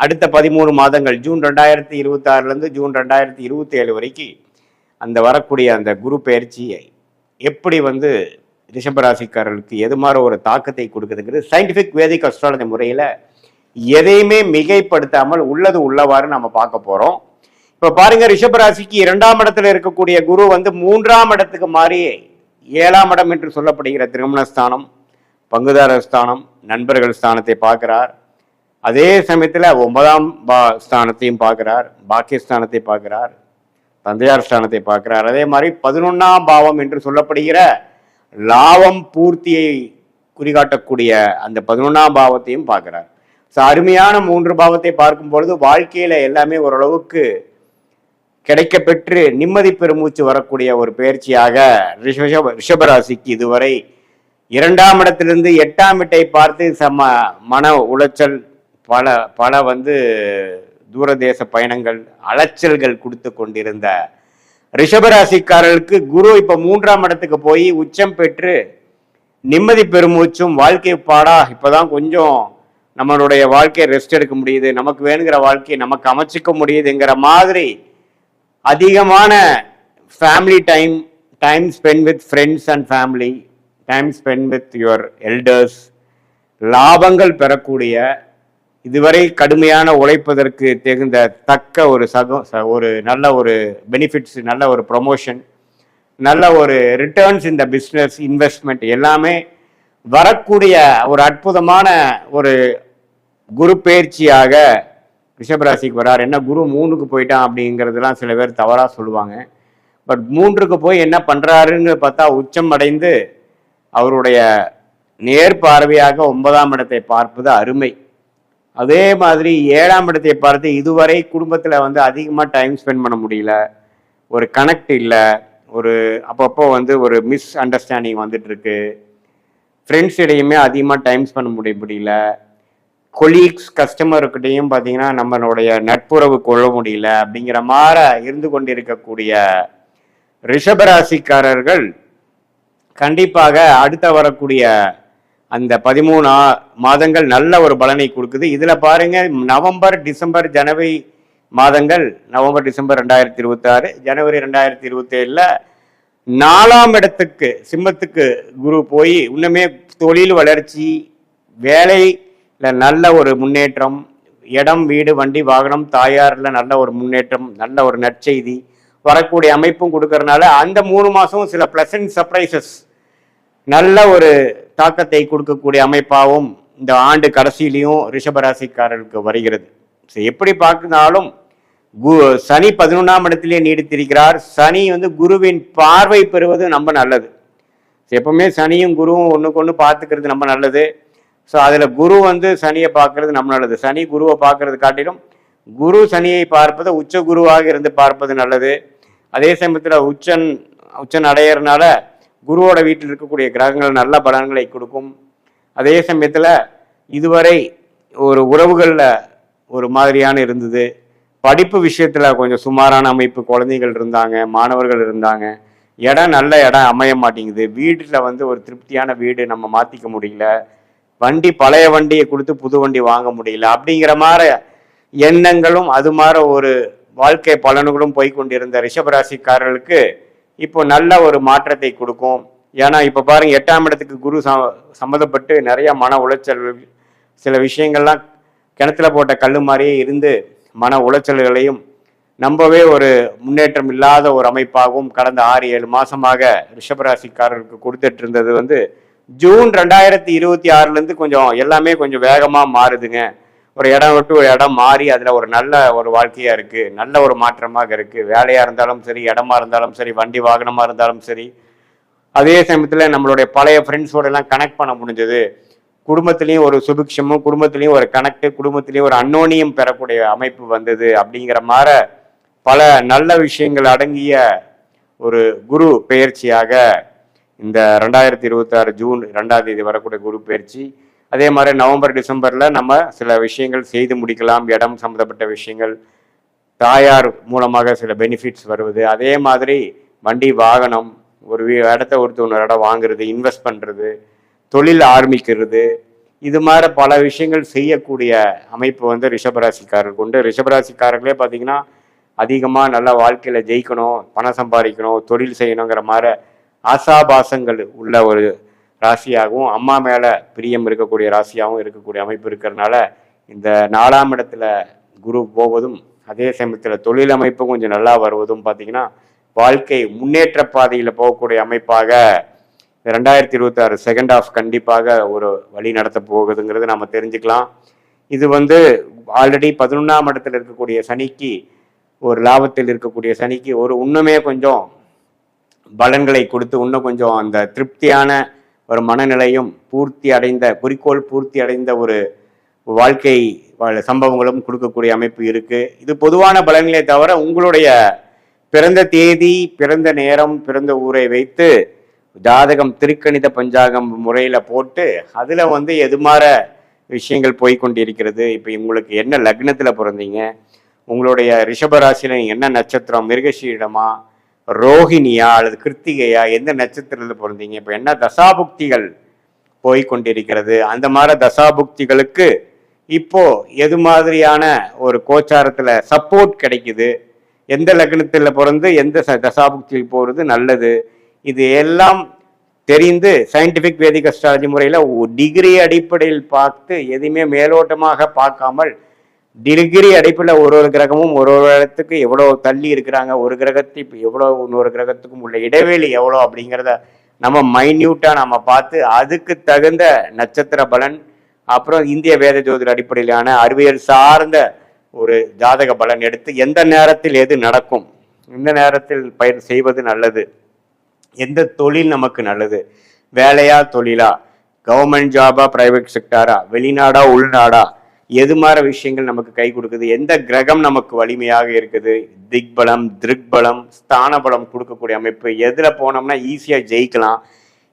அடுத்த 13 மாதங்கள் ஜூன் 2026 ஜூன் 2027 வரைக்கும் அந்த வரக்கூடிய அந்த குரு பெயர்ச்சியை எப்படி ரிஷபராசிக்காரர்களுக்கு எது மாதிரி ஒரு தாக்கத்தை கொடுக்குதுங்கிறது சயின்டிஃபிக் வேதிக் அஸ்ட்ராலஜி முறையில் எதையுமே மிகைப்படுத்தாமல் உள்ளது உள்ளவாறு நம்ம பார்க்க போகிறோம். இப்போ பாருங்க, ரிஷபராசிக்கு 2ஆம் இடத்துல இருக்கக்கூடிய குரு 3ஆம் இடத்துக்கு மாறி 7ஆம் இடம் என்று சொல்லப்படுகிற திருமணஸ்தானம், பங்குதாரர் ஸ்தானம், நண்பர்கள் ஸ்தானத்தை பார்க்கிறார். அதே சமயத்தில் 9ஆம் ஸ்தானத்தையும் பார்க்கிறார், பாக்கியஸ்தானத்தை பார்க்கிறார், தந்தையார் ஸ்தானத்தை பார்க்கிறார். அதே மாதிரி 11ஆம் பாவம் என்று சொல்லப்படுகிற லாபம் பூர்த்தியை குறிகாட்டக்கூடிய அந்த 11ஆம் பாவத்தையும் பார்க்கிறார். ஸோ அருமையான 3 பாவத்தை பார்க்கும் பொழுது வாழ்க்கையில எல்லாமே ஓரளவுக்கு கிடைக்கப்பெற்று நிம்மதி பெருமூச்சு வரக்கூடிய ஒரு பயிற்சியாக ரிஷபராசிக்கு இதுவரை 2ஆம் இடத்திலிருந்து 8ஆம் இடத்தை பார்த்து மன உளைச்சல் பல தூரதேச பயணங்கள் அலைச்சல்கள் கொடுத்து கொண்டிருந்த ரிஷபராசிக்காரர்களுக்கு குரு இப்ப 3ஆம் இடத்துக்கு போய் உச்சம் பெற்று நிம்மதி பெருமூச்சும் வாழ்க்கை பாடா இப்பதான் கொஞ்சம் நம்மளுடைய வாழ்க்கையை ரெஸ்ட் எடுக்க முடியுது, நமக்கு வேணுங்கிற வாழ்க்கையை நமக்கு அமைச்சிக்க முடியுதுங்கிற மாதிரி அதிகமான family time spend with friends and family, time spend with your elders, லாபங்கள் பெறக்கூடிய இதுவரை கடுமையான உழைப்பதற்கு தகுந்த தக்க ஒரு நல்ல ஒரு பெனிஃபிட்ஸ், நல்ல ஒரு ப்ரொமோஷன், நல்ல ஒரு ரிட்டர்ன்ஸ் இந்த பிஸ்னஸ் இன்வெஸ்ட்மெண்ட் எல்லாமே வரக்கூடிய ஒரு அற்புதமான ஒரு குரு பயிற்சியாக ரிஷபராசிக்கு வரார். என்ன குரு 3க்கு போயிட்டான் அப்படிங்கிறதுலாம் சில பேர் தவறாக சொல்லுவாங்க. பட் 3க்கு போய் என்ன பண்ணுறாருன்னு பார்த்தா உச்சம் அடைந்து அவருடைய நேர் பார்வையாக 9ஆம் இடத்தை பார்ப்பது அருமை. அதே மாதிரி 7ஆம் இடத்தை பார்த்து இதுவரை குடும்பத்தில் அதிகமாக டைம் ஸ்பெண்ட் பண்ண முடியல, ஒரு கனெக்ட் இல்லை, ஒரு அப்பப்போ ஒரு மிஸ் அண்டர்ஸ்டாண்டிங் வந்துட்டு இருக்கு, ஃப்ரெண்ட்ஸ் இடையுமே அதிகமாக டைம் ஸ்பெண்ட் முடியல, கொலீக்ஸ் கஸ்டமர்கிட்டையும் பார்த்தீங்கன்னா நம்மளுடைய நட்புறவு கொள்ள முடியல அப்படிங்கிற மாதிரி இருந்து கொண்டிருக்கக்கூடிய ரிஷபராசிக்காரர்கள் கண்டிப்பாக அடுத்த வரக்கூடிய அந்த 13 மாதங்கள் நல்ல ஒரு பலனை கொடுக்குது. இதுல பாருங்க, நவம்பர், டிசம்பர், ஜனவரி மாதங்கள், நவம்பர், டிசம்பர் 2026, ஜனவரி 2027 4ஆம் இடத்துக்கு சிம்மத்துக்கு குரு போய் இன்னுமே தொழில் வளர்ச்சி, வேலையில நல்ல ஒரு முன்னேற்றம், இடம், வீடு, வண்டி, வாகனம், தாயார்ல நல்ல ஒரு முன்னேற்றம், நல்ல ஒரு நற்செய்தி வரக்கூடிய அமைப்பும் கொடுக்கறதுனால அந்த 3 மாசமும் சில பிளசன்ட் சர்ப்ரைசஸ், நல்ல ஒரு தாக்கத்தை கொடுக்கக்கூடிய அமைப்பாகவும் இந்த ஆண்டு கடைசியிலையும் ரிஷபராசிக்காரர்களுக்கு வருகிறது. எப்படி பார்க்கனாலும் சனி 11ஆம் இடத்திலே நீடித்திருக்கிறார். சனி குருவின் பார்வை பெறுவது ரொம்ப நல்லது. எப்பவுமே சனியும் குருவும் ஒண்ணுக்கு ஒன்று பார்த்துக்கிறது ரொம்ப நல்லது. ஸோ அதில் குரு சனியை பார்க்கறது நம்ம நல்லது. சனி குருவை பார்க்கறது காட்டிலும் குரு சனியை பார்ப்பது உச்ச குருவாக இருந்து பார்ப்பது நல்லது. அதே சமயத்தில் உச்சன் அடையிறதுனால குருவோட வீட்டில் இருக்கக்கூடிய கிரகங்கள் நல்ல பலன்களை கொடுக்கும். அதே சமயத்தில் இதுவரை ஒரு உறவுகளில் ஒரு மாதிரியான இருந்தது, படிப்பு விஷயத்தில் கொஞ்சம் சுமாரான அமைப்பு, குழந்தைகள் இருந்தாங்க, மாணவர்கள் இருந்தாங்க, நல்ல இடம் அமைய மாட்டேங்குது, வீட்டில் ஒரு திருப்தியான வீடு நம்ம மாற்றிக்க முடியல, வண்டி பழைய வண்டியை கொடுத்து புது வண்டி வாங்க முடியல அப்படிங்கிற மாதிரி எண்ணங்களும் அது மாதிரி ஒரு வாழ்க்கை பலன்களும் போய்கொண்டிருந்த ரிஷபராசிக்காரர்களுக்கு இப்போ நல்ல ஒரு மாற்றத்தை கொடுக்கும். ஏன்னா இப்போ பாருங்க, 8ஆம் இடத்துக்கு குரு சம்மந்தப்பட்டு நிறைய மன உளைச்சல்கள், சில விஷயங்கள்லாம் கிணத்துல போட்ட கல்லு மாதிரியே இருந்து மன உளைச்சல்களையும் நம்பவே ஒரு முன்னேற்றம் இல்லாத ஒரு அமைப்பாகவும் கடந்த 6-7 மாசமாக ரிஷபராசிக்காரர்களுக்கு கொடுத்துட்டு இருந்தது ஜூன் 2026 கொஞ்சம் எல்லாமே கொஞ்சம் வேகமா மாறுதுங்க. ஒரு இடம் விட்டு ஒரு இடம் மாறி அதுல ஒரு நல்ல ஒரு வாழ்க்கையா இருக்கு, நல்ல ஒரு மாற்றமாக இருக்கு. வேலையா இருந்தாலும் சரி, இடமா இருந்தாலும் சரி, வண்டி வாகனமா இருந்தாலும் சரி. அதே சமயத்துல நம்மளுடைய பழைய ஃப்ரெண்ட்ஸோட எல்லாம் கனெக்ட் பண்ண முடிஞ்சது. குடும்பத்திலையும் ஒரு சுபிக்ஷமும், குடும்பத்திலையும் ஒரு கனெக்ட், குடும்பத்திலையும் ஒரு அன்னோனியம் பெறக்கூடிய அமைப்பு வந்தது. அப்படிங்கிற மாதிரி பல நல்ல விஷயங்கள் அடங்கிய ஒரு குரு பெயர்ச்சியாக இந்த 2026 ஜூன் 2ஆம் தேதி வரக்கூடிய குரு பெயர்ச்சி. அதே மாதிரி நவம்பர் டிசம்பரில் நம்ம சில விஷயங்கள் செய்து முடிக்கலாம். இடம் சம்மந்தப்பட்ட விஷயங்கள், தாயார் மூலமாக சில பெனிஃபிட்ஸ் வருவது, அதே மாதிரி வண்டி வாகனம், ஒரு இடத்த ஒரு இடம் வாங்குறது, இன்வெஸ்ட் பண்ணுறது, தொழில் ஆரம்பிக்கிறது, இது மாதிரி பல விஷயங்கள் செய்யக்கூடிய அமைப்பு வந்து ரிஷபராசிக்காரர்கள் உண்டு. ரிஷபராசிக்காரர்களே பார்த்தீங்கன்னா அதிகமாக நல்ல வாழ்க்கையில் ஜெயிக்கணும், பணம் சம்பாதிக்கணும், தொழில் செய்யணுங்கிற மாதிரி ஆசாபாசங்கள் உள்ள ஒரு ராசியாகவும், அம்மா மேலே பிரியம் இருக்கக்கூடிய ராசியாகவும் இருக்கக்கூடிய அமைப்பு இருக்கிறதுனால இந்த 4ஆம் இடத்துல குரு போவதும், அதே சமயத்தில் தொழில் அமைப்பு கொஞ்சம் நல்லா வருவதும் பார்த்தீங்கன்னா வாழ்க்கை முன்னேற்ற பாதையில் போகக்கூடிய அமைப்பாக 2026 செகண்ட் ஆஃப் கண்டிப்பாக ஒரு வழி நடத்த போகுதுங்கிறது நம்ம தெரிஞ்சுக்கலாம். இது வந்து ஆல்ரெடி 11ஆம் இடத்துல இருக்கக்கூடிய சனிக்கு, ஒரு லாபத்தில் இருக்கக்கூடிய சனிக்கு ஒரு இன்னுமே கொஞ்சம் பலன்களை கொடுத்து இன்னும் கொஞ்சம் அந்த திருப்தியான ஒரு மனநிலையும் பூர்த்தி அடைந்த, குறிக்கோள் பூர்த்தி அடைந்த ஒரு வாழ்க்கை சம்பவங்களும் கொடுக்கக்கூடிய அமைப்பு இருக்கு. இது பொதுவான பலன்களே தவிர உங்களுடைய பிறந்த தேதி, பிறந்த நேரம், பிறந்த ஊரை வைத்து ஜாதகம் திருக்கணித பஞ்சாங்கம் முறையில் போட்டு அதில் வந்து எதுமாற விஷயங்கள் போய்கொண்டிருக்கிறது. இப்போ உங்களுக்கு என்ன லக்னத்தில் பிறந்தீங்க, உங்களுடைய ரிஷபராசியில் என்ன நட்சத்திரம், மிருகஷீடமா, ரோஹிணியா அல்லது கிருத்திகையா, எந்த நட்சத்திரத்தில் பிறந்தீங்க, இப்போ என்ன தசாபுக்திகள் போய்கொண்டிருக்கிறது, அந்த மாதிரி தசாபுக்திகளுக்கு இப்போ எது மாதிரியான ஒரு கோச்சாரத்தில் சப்போர்ட் கிடைக்குது, எந்த லக்னத்தில் பிறந்து எந்த தசாபுக்தியில் போகிறது நல்லது, இது எல்லாம் தெரிந்து சயின்டிஃபிக் வேதிக் அஸ்ட்ராலஜி முறையில் டிகிரி அடிப்படையில் பார்த்து எதுவுமே மேலோட்டமாக பார்க்காமல் டிகிரி அடிப்படையில் ஒரு கிரகமும் ஒரு இடத்துக்கு எவ்வளோ தள்ளி இருக்கிறாங்க, ஒரு கிரகத்துக்கு எவ்வளோ, இன்னொரு கிரகத்துக்கும் உள்ள இடைவெளி எவ்வளோ அப்படிங்கிறத நம்ம மைன்யூட்டாக நம்ம பார்த்து அதுக்கு தகுந்த நட்சத்திர பலன், அப்புறம் இந்திய வேத ஜோதிட அடிப்படையிலான அறிவியல் சார்ந்த ஒரு ஜாதக பலன் எடுத்து எந்த நேரத்தில் எது நடக்கும், எந்த நேரத்தில் பயிர் செய்வது நல்லது, எந்த தொழில் நமக்கு நல்லது, வேலையா தொழிலா, கவர்மெண்ட் ஜாபா பிரைவேட் செக்டாரா, வெளிநாடா உள்நாடா, எது மாதிரி விஷயங்கள் நமக்கு கை கொடுக்குது, எந்த கிரகம் நமக்கு வலிமையாக இருக்குது, திக்பலம், திருக்பலம், ஸ்தான பலம் கொடுக்கக்கூடிய அமைப்பு, எதில் போனோம்னா ஈஸியாக ஜெயிக்கலாம்,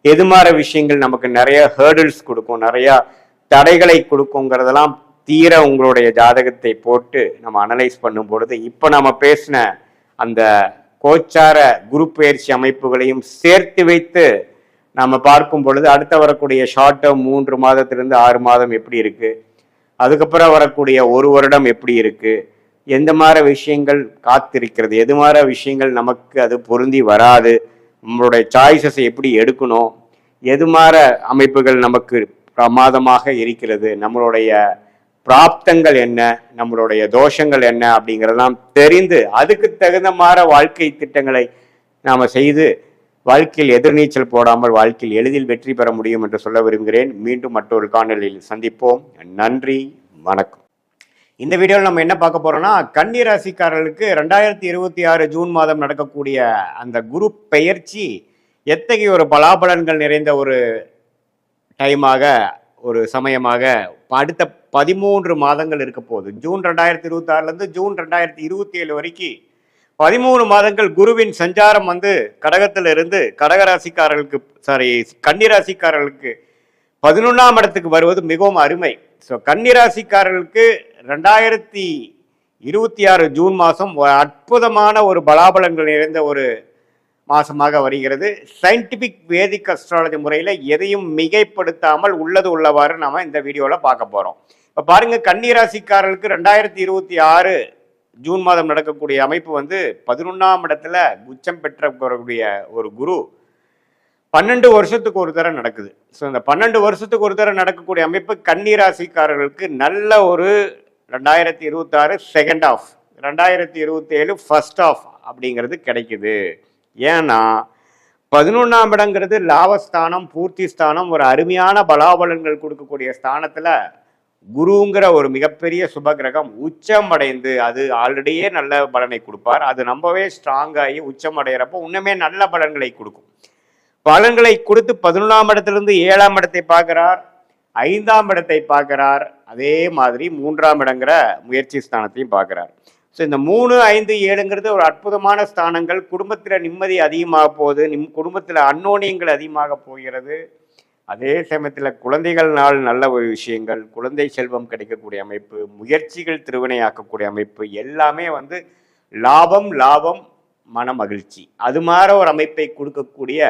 எது மாதிரி விஷயங்கள் நமக்கு நிறைய ஹேர்டில்ஸ் கொடுக்கும், நிறைய தடைகளை கொடுக்குங்கிறதெல்லாம் தீர உங்களுடைய ஜாதகத்தை போட்டு நம்ம அனலைஸ் பண்ணும் பொழுது இப்போ நம்ம பேசின அந்த கோச்சார குரு பயிற்சி அமைப்புகளையும் சேர்த்து வைத்து நம்ம பார்க்கும் பொழுது அடுத்த வரக்கூடிய ஷார்ட் டேர்ம் 3 மாதத்திலிருந்து 6 மாதம் எப்படி இருக்கு, அதுக்கப்புறம் வரக்கூடிய 1 வருடம் எப்படி இருக்கு, எந்த மாதிரி விஷயங்கள் காத்திருக்கிறது, எது மாதிரி விஷயங்கள் நமக்கு அது பொருந்தி வராது, நம்மளுடைய சாய்ஸஸை எப்படி எடுக்கணும், எது மாதிரி அமைப்புகள் நமக்கு பிரமாதமாக இருக்கிறது, நம்மளுடைய பிராப்தங்கள் என்ன, நம்மளுடைய தோஷங்கள் என்ன அப்படிங்கிறதெல்லாம் தெரிந்து அதுக்கு தகுந்த மாதிரி வாழ்க்கை திட்டங்களை நாம் செய்து வாழ்க்கையில் எதிர்நீச்சல் போடாமல் வாழ்க்கையில் எளிதில் வெற்றி பெற முடியும் என்று சொல்ல விரும்புகிறேன். மீண்டும் மற்றொரு காணொலியில் சந்திப்போம். நன்றி, வணக்கம். இந்த வீடியோவில் நம்ம என்ன பார்க்க போறோம்னா, கன்னி ராசிக்காரர்களுக்கு 2026 ஜூன் மாதம் நடக்கக்கூடிய அந்த குரு பெயர்ச்சி எத்தகைய ஒரு பலாபலன்கள் நிறைந்த ஒரு டைமாக, ஒரு சமயமாக அடுத்த 13 மாதங்கள் இருக்க போகுது. ஜூன் 2026 ஜூன் 2027 வரைக்கும் 13 மாதங்கள் குருவின் சஞ்சாரம் வந்து கடகத்திலிருந்து கடகராசிக்காரர்களுக்கு கன்னிராசிக்காரர்களுக்கு 11ஆம் இடத்துக்கு வருவது மிகவும் அருமை. ஸோ கன்னிராசிக்காரர்களுக்கு 2026 ஜூன் மாதம் அற்புதமான ஒரு பலாபலன்கள் நிறைந்த ஒரு மாசமாக வருகிறது. சயின்டிபிக் வேதிக் அஸ்ட்ராலஜி முறையில் எதையும் மிகைப்படுத்தாமல் உள்ளது உள்ளவாறு நாம இந்த வீடியோவில் பார்க்க போகிறோம். இப்போ பாருங்க, கன்னிராசிக்காரர்களுக்கு 2026 ஜூன் மாதம் நடக்கக்கூடிய அமைப்பு வந்து 11ஆம் இடத்துல உச்சம் பெற்றக்கூடிய ஒரு குரு 12 வருஷத்துக்கு ஒரு தடவை நடக்குது. ஸோ இந்த 12 வருஷத்துக்கு ஒரு தடவை நடக்கக்கூடிய அமைப்பு கன்னிராசிக்காரர்களுக்கு நல்ல ஒரு 2026 செகண்ட் ஆஃப், 2027 ஃபர்ஸ்ட் ஆஃப் அப்படிங்கிறது கிடைக்குது. ஏன்னா 11ஆம் இடங்கிறது லாபஸ்தானம், பூர்த்தி ஸ்தானம், ஒரு அருமையான பலாபலன்கள் கொடுக்கக்கூடிய ஸ்தானத்துல குருங்கிற ஒரு மிகப்பெரிய சுப கிரகம் உச்சம் அடைந்து, அது ஆல்ரெடியே நல்ல பலனை கொடுப்பார், அது ரொம்பவே ஸ்ட்ராங் ஆகி உச்சம் அடைகிறப்போ இன்னுமே நல்ல பலன்களை கொடுக்கும். பலன்களை கொடுத்து 11ஆம் இடத்திலிருந்து 7ஆம் இடத்தை பார்க்கிறார், 5ஆம் இடத்தை பார்க்கிறார், அதே மாதிரி 3ஆம் இடங்கிற முயற்சி ஸ்தானத்தையும் பார்க்கிறார். ஸோ இந்த 3, 5, 7ங்கிறது ஒரு அற்புதமான ஸ்தானங்கள். குடும்பத்தில் நிம்மதி அதிகமாக போகுது, குடும்பத்தில் அந்யோன்யங்கள் அதிகமாக போகிறது. அதே சமயத்தில் குழந்தைகள்னால் நல்ல ஒரு விஷயங்கள், குழந்தை செல்வம் கிடைக்கக்கூடிய அமைப்பு, முயற்சிகள் திருவினையாக்கக்கூடிய அமைப்பு, எல்லாமே வந்து லாபம் லாபம் மன மகிழ்ச்சி அது மாதிரி ஒரு அமைப்பை கொடுக்கக்கூடிய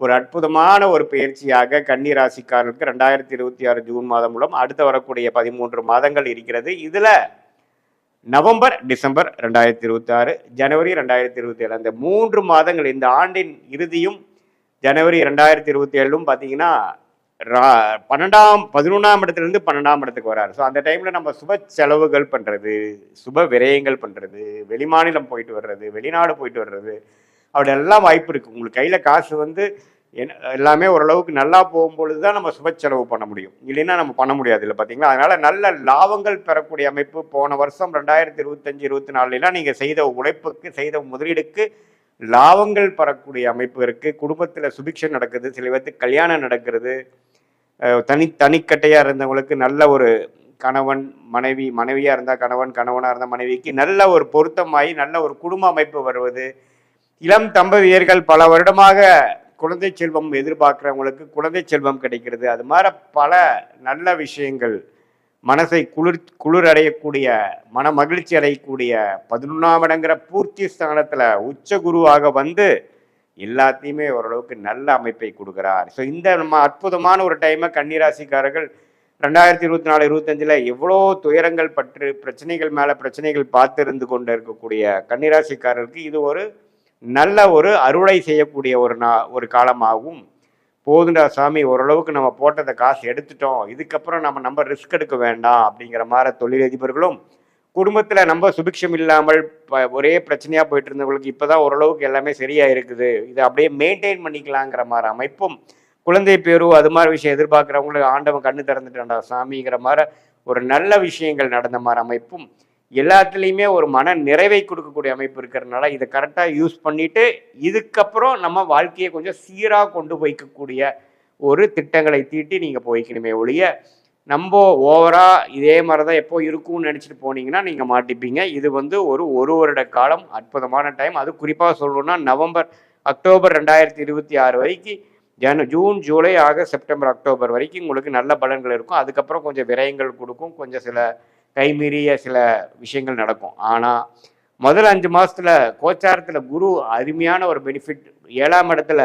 ஒரு அற்புதமான ஒரு பயிற்சியாக கன்னி ராசிக்காரர்களுக்கு 2026 ஜூன் மாதம் மூலம் அடுத்து வரக்கூடிய 13 மாதங்கள் இருக்கிறது. இதுல நவம்பர், டிசம்பர் 2026, ஜனவரி 2027 அந்த 3 மாதங்கள், இந்த ஆண்டின் இறுதியும் ஜனவரி 2027 பார்த்தீங்கன்னா 11ஆம் இடத்துலேருந்து 12ஆம் இடத்துக்கு வராரு. ஸோ அந்த டைமில் நம்ம சுப செலவுகள் பண்ணுறது, சுப விரயங்கள் பண்ணுறது, வெளிமாநிலம் போயிட்டு வர்றது, வெளிநாடு போயிட்டு வர்றது, அப்படி எல்லாம் வாய்ப்பு இருக்குது. உங்களுக்கு கையில் காசு வந்து எல்லாமே ஓரளவுக்கு நல்லா போகும்பொழுது தான் நம்ம சுப செலவு பண்ண முடியும், இல்லைன்னா நம்ம பண்ண முடியாது இல்லை பார்த்தீங்களா. அதனால் நல்ல லாபங்கள் பெறக்கூடிய அமைப்பு. போன வருஷம் 2025, 24 நீங்கள் செய்த உழைப்புக்கு, செய்த முதலீடுக்கு லாபங்கள் பெறக்கூடிய அமைப்பு இருக்குது. குடும்பத்தில் சுபிக்ஷம் நடக்குது, சில பேருக்கு கல்யாணம் நடக்கிறது, தனிக்கட்டையாக இருந்தவங்களுக்கு நல்ல ஒரு கணவன் மனைவி, மனைவியாக இருந்தால் கணவன், கணவனாக இருந்தால் மனைவிக்கு நல்ல ஒரு பொருத்தமாகி நல்ல ஒரு குடும்ப அமைப்பு வருவது. இளம் தம்பதியர்கள் பல வருடமாக குழந்தை செல்வம் எதிர்பார்க்குறவங்களுக்கு குழந்தை செல்வம் கிடைக்கிறது. அது மாதிரி பல நல்ல விஷயங்கள், மனசை குளிர் அடையக்கூடிய, மன மகிழ்ச்சி அடையக்கூடிய 11ஆம் இடங்கிற பூர்த்தி ஸ்தானத்தில் உச்ச குருவாக வந்து எல்லாத்தையுமே ஓரளவுக்கு நல்ல அமைப்பை கொடுக்குறார். ஸோ இந்த நம்ம அற்புதமான ஒரு டைமை கன்னிராசிக்காரர்கள் 2024, 25 எவ்வளோ துயரங்கள் பற்று, பிரச்சனைகள் மேலே பிரச்சனைகள் பார்த்து இருந்து கொண்டு இருக்கக்கூடிய கன்னிராசிக்காரர்களுக்கு இது ஒரு நல்ல ஒரு அறுவடை செய்யக்கூடிய ஒரு காலமாகவும், போதுண்டா சாமி ஓரளவுக்கு நம்ம போட்டதை காசு எடுத்துட்டோம், இதுக்கப்புறம் நம்ம ரிஸ்க் எடுக்க வேண்டாம் அப்படிங்கிற மாதிரி தொழிலதிபர்களும், குடும்பத்தில் நம்ம சுபிக்ஷம் இல்லாமல் ஒரே பிரச்சனையாக போயிட்டு இருந்தவங்களுக்கு இப்போ தான் ஓரளவுக்கு எல்லாமே சரியாக இருக்குது, இதை அப்படியே மெயின்டைன் பண்ணிக்கலாங்கிற மாதிரி அமைப்பும், குழந்தை பேரு அது மாதிரி விஷயம் எதிர்பார்க்குறவங்களுக்கு ஆண்டவன் கண்ணு திறந்துட்டான்டா சாமிங்கிற மாதிரி ஒரு நல்ல விஷயங்கள் நடந்த மாதிரி அமைப்பும், எல்லாத்துலேயுமே ஒரு மன நிறைவை கொடுக்கக்கூடிய அமைப்பு இருக்கிறதுனால இதை கரெக்டாக யூஸ் பண்ணிட்டு இதுக்கப்புறம் நம்ம வாழ்க்கையை கொஞ்சம் சீராக கொண்டு போய்க்கக்கூடிய ஒரு திட்டங்களை தீட்டி நீங்கள் போய்க்கணுமே ஒழிய, நம்ம ஓவரா இதே மாதிரி தான் எப்போ இருக்கும்னு நினச்சிட்டு போனீங்கன்னா நீங்கள் மாட்டிப்பீங்க. இது வந்து ஒரு வருட காலம் அற்புதமான டைம். அது குறிப்பாக சொல்லணும்னா நவம்பர், அக்டோபர் 2026 வரைக்கும், June, July, August, September, October வரைக்கும் உங்களுக்கு நல்ல பலன்கள் இருக்கும். அதுக்கப்புறம் கொஞ்சம் விரயங்கள் கொடுக்கும், கொஞ்சம் சில கைமீறிய சில விஷயங்கள் நடக்கும். ஆனால் முதல் 5 மாதத்தில் கோச்சாரத்தில் குரு அருமையான ஒரு பெனிஃபிட். 7ஆம் இடத்துல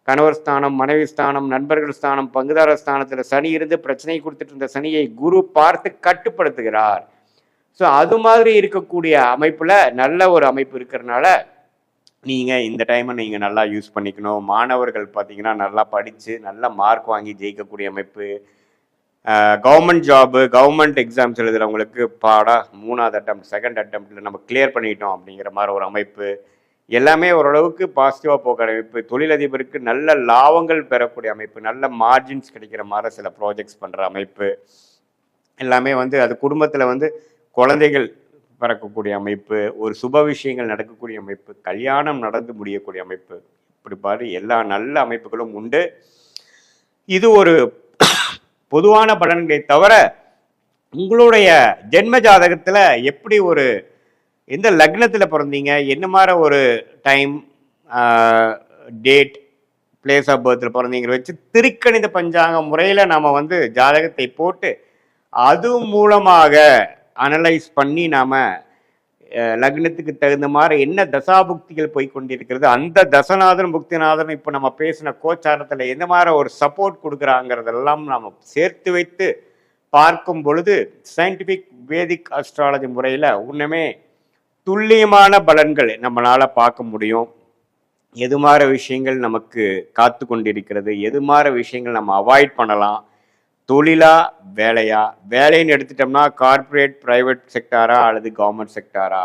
கணவர் ஸ்தானம், மனைவி ஸ்தானம், நண்பர்கள் ஸ்தானம், பங்குதாரர் ஸ்தானத்தில் சனி இருந்து பிரச்சனை கொடுத்துட்டு இருந்த சனியை குரு பார்த்து கட்டுப்படுத்துகிறார். ஸோ அது மாதிரி இருக்கக்கூடிய அமைப்பில் நல்ல ஒரு அமைப்பு இருக்கிறதுனால நீங்கள் இந்த டைமை நீங்கள் நல்லா யூஸ் பண்ணிக்கணும். மாணவர்கள் பார்த்தீங்கன்னா நல்லா படித்து நல்ல மார்க் வாங்கி ஜெயிக்கக்கூடிய அமைப்பு. கவர்மெண்ட் ஜாபு, கவர்மெண்ட் எக்ஸாம்ஸ் எழுதுகிறவங்களுக்கு பாடா 3ஆவது அட்டெம்ப்ட், செகண்ட் அட்டெம்ப்டில் நம்ம கிளியர் பண்ணிட்டோம் அப்படிங்கிற மாதிரி ஒரு அமைப்பு. எல்லாமே ஓரளவுக்கு பாசிட்டிவாக போகிற அமைப்பு. தொழிலதிபருக்கு நல்ல லாபங்கள் பெறக்கூடிய அமைப்பு, நல்ல மார்ஜின்ஸ் கிடைக்கிற மாதிரி சில ப்ராஜெக்ட்ஸ் பண்ணுற அமைப்பு. எல்லாமே வந்து அது குடும்பத்தில் வந்து குழந்தைகள் பிறக்கக்கூடிய அமைப்பு, ஒரு சுப விஷயங்கள் நடக்கக்கூடிய அமைப்பு, கல்யாணம் நடந்து முடியக்கூடிய அமைப்பு, இப்படி பாரு எல்லா நல்ல அமைப்புகளும் உண்டு. இது ஒரு பொதுவான பலன்களை தவிர உங்களுடைய ஜென்ம ஜாதகத்தில் எப்படி ஒரு எந்த லக்னத்தில் பிறந்தீங்க, என்ன மாதிரி ஒரு டைம், டேட், பிளேஸ் ஆஃப் பர்த்தில் பிறந்தீங்கிற வச்சு திருக்கணித பஞ்சாங்க முறையில் நாம் வந்து ஜாதகத்தை போட்டு அது மூலமாக அனலைஸ் பண்ணி நாம் லக்னத்துக்கு தகுந்த மாதிரி என்ன தசாபுக்திகள் போய் கொண்டிருக்கிறது, அந்த தசநாதன் புக்திநாதன் இப்போ நம்ம பேசின கோச்சாரத்தில் எந்த மாதிரி ஒரு சப்போர்ட் கொடுக்குறாங்கிறதெல்லாம் நாம் சேர்த்து வைத்து பார்க்கும் பொழுது சயின்டிஃபிக் வேதிக் அஸ்ட்ராலஜி முறையில் ஒன்றுமே துல்லியமான பலன்கள் நம்மளால் பார்க்க முடியும். எது மாதிரி விஷயங்கள் நமக்கு காத்து கொண்டிருக்கிறது, எது மாதிரி விஷயங்கள் நம்ம அவாய்ட் பண்ணலாம், தொழிலா வேலையா, வேலைன்னு எடுத்துட்டோம்னா கார்பரேட், பிரைவேட் செக்டாரா அல்லது கவர்மெண்ட் செக்டாரா,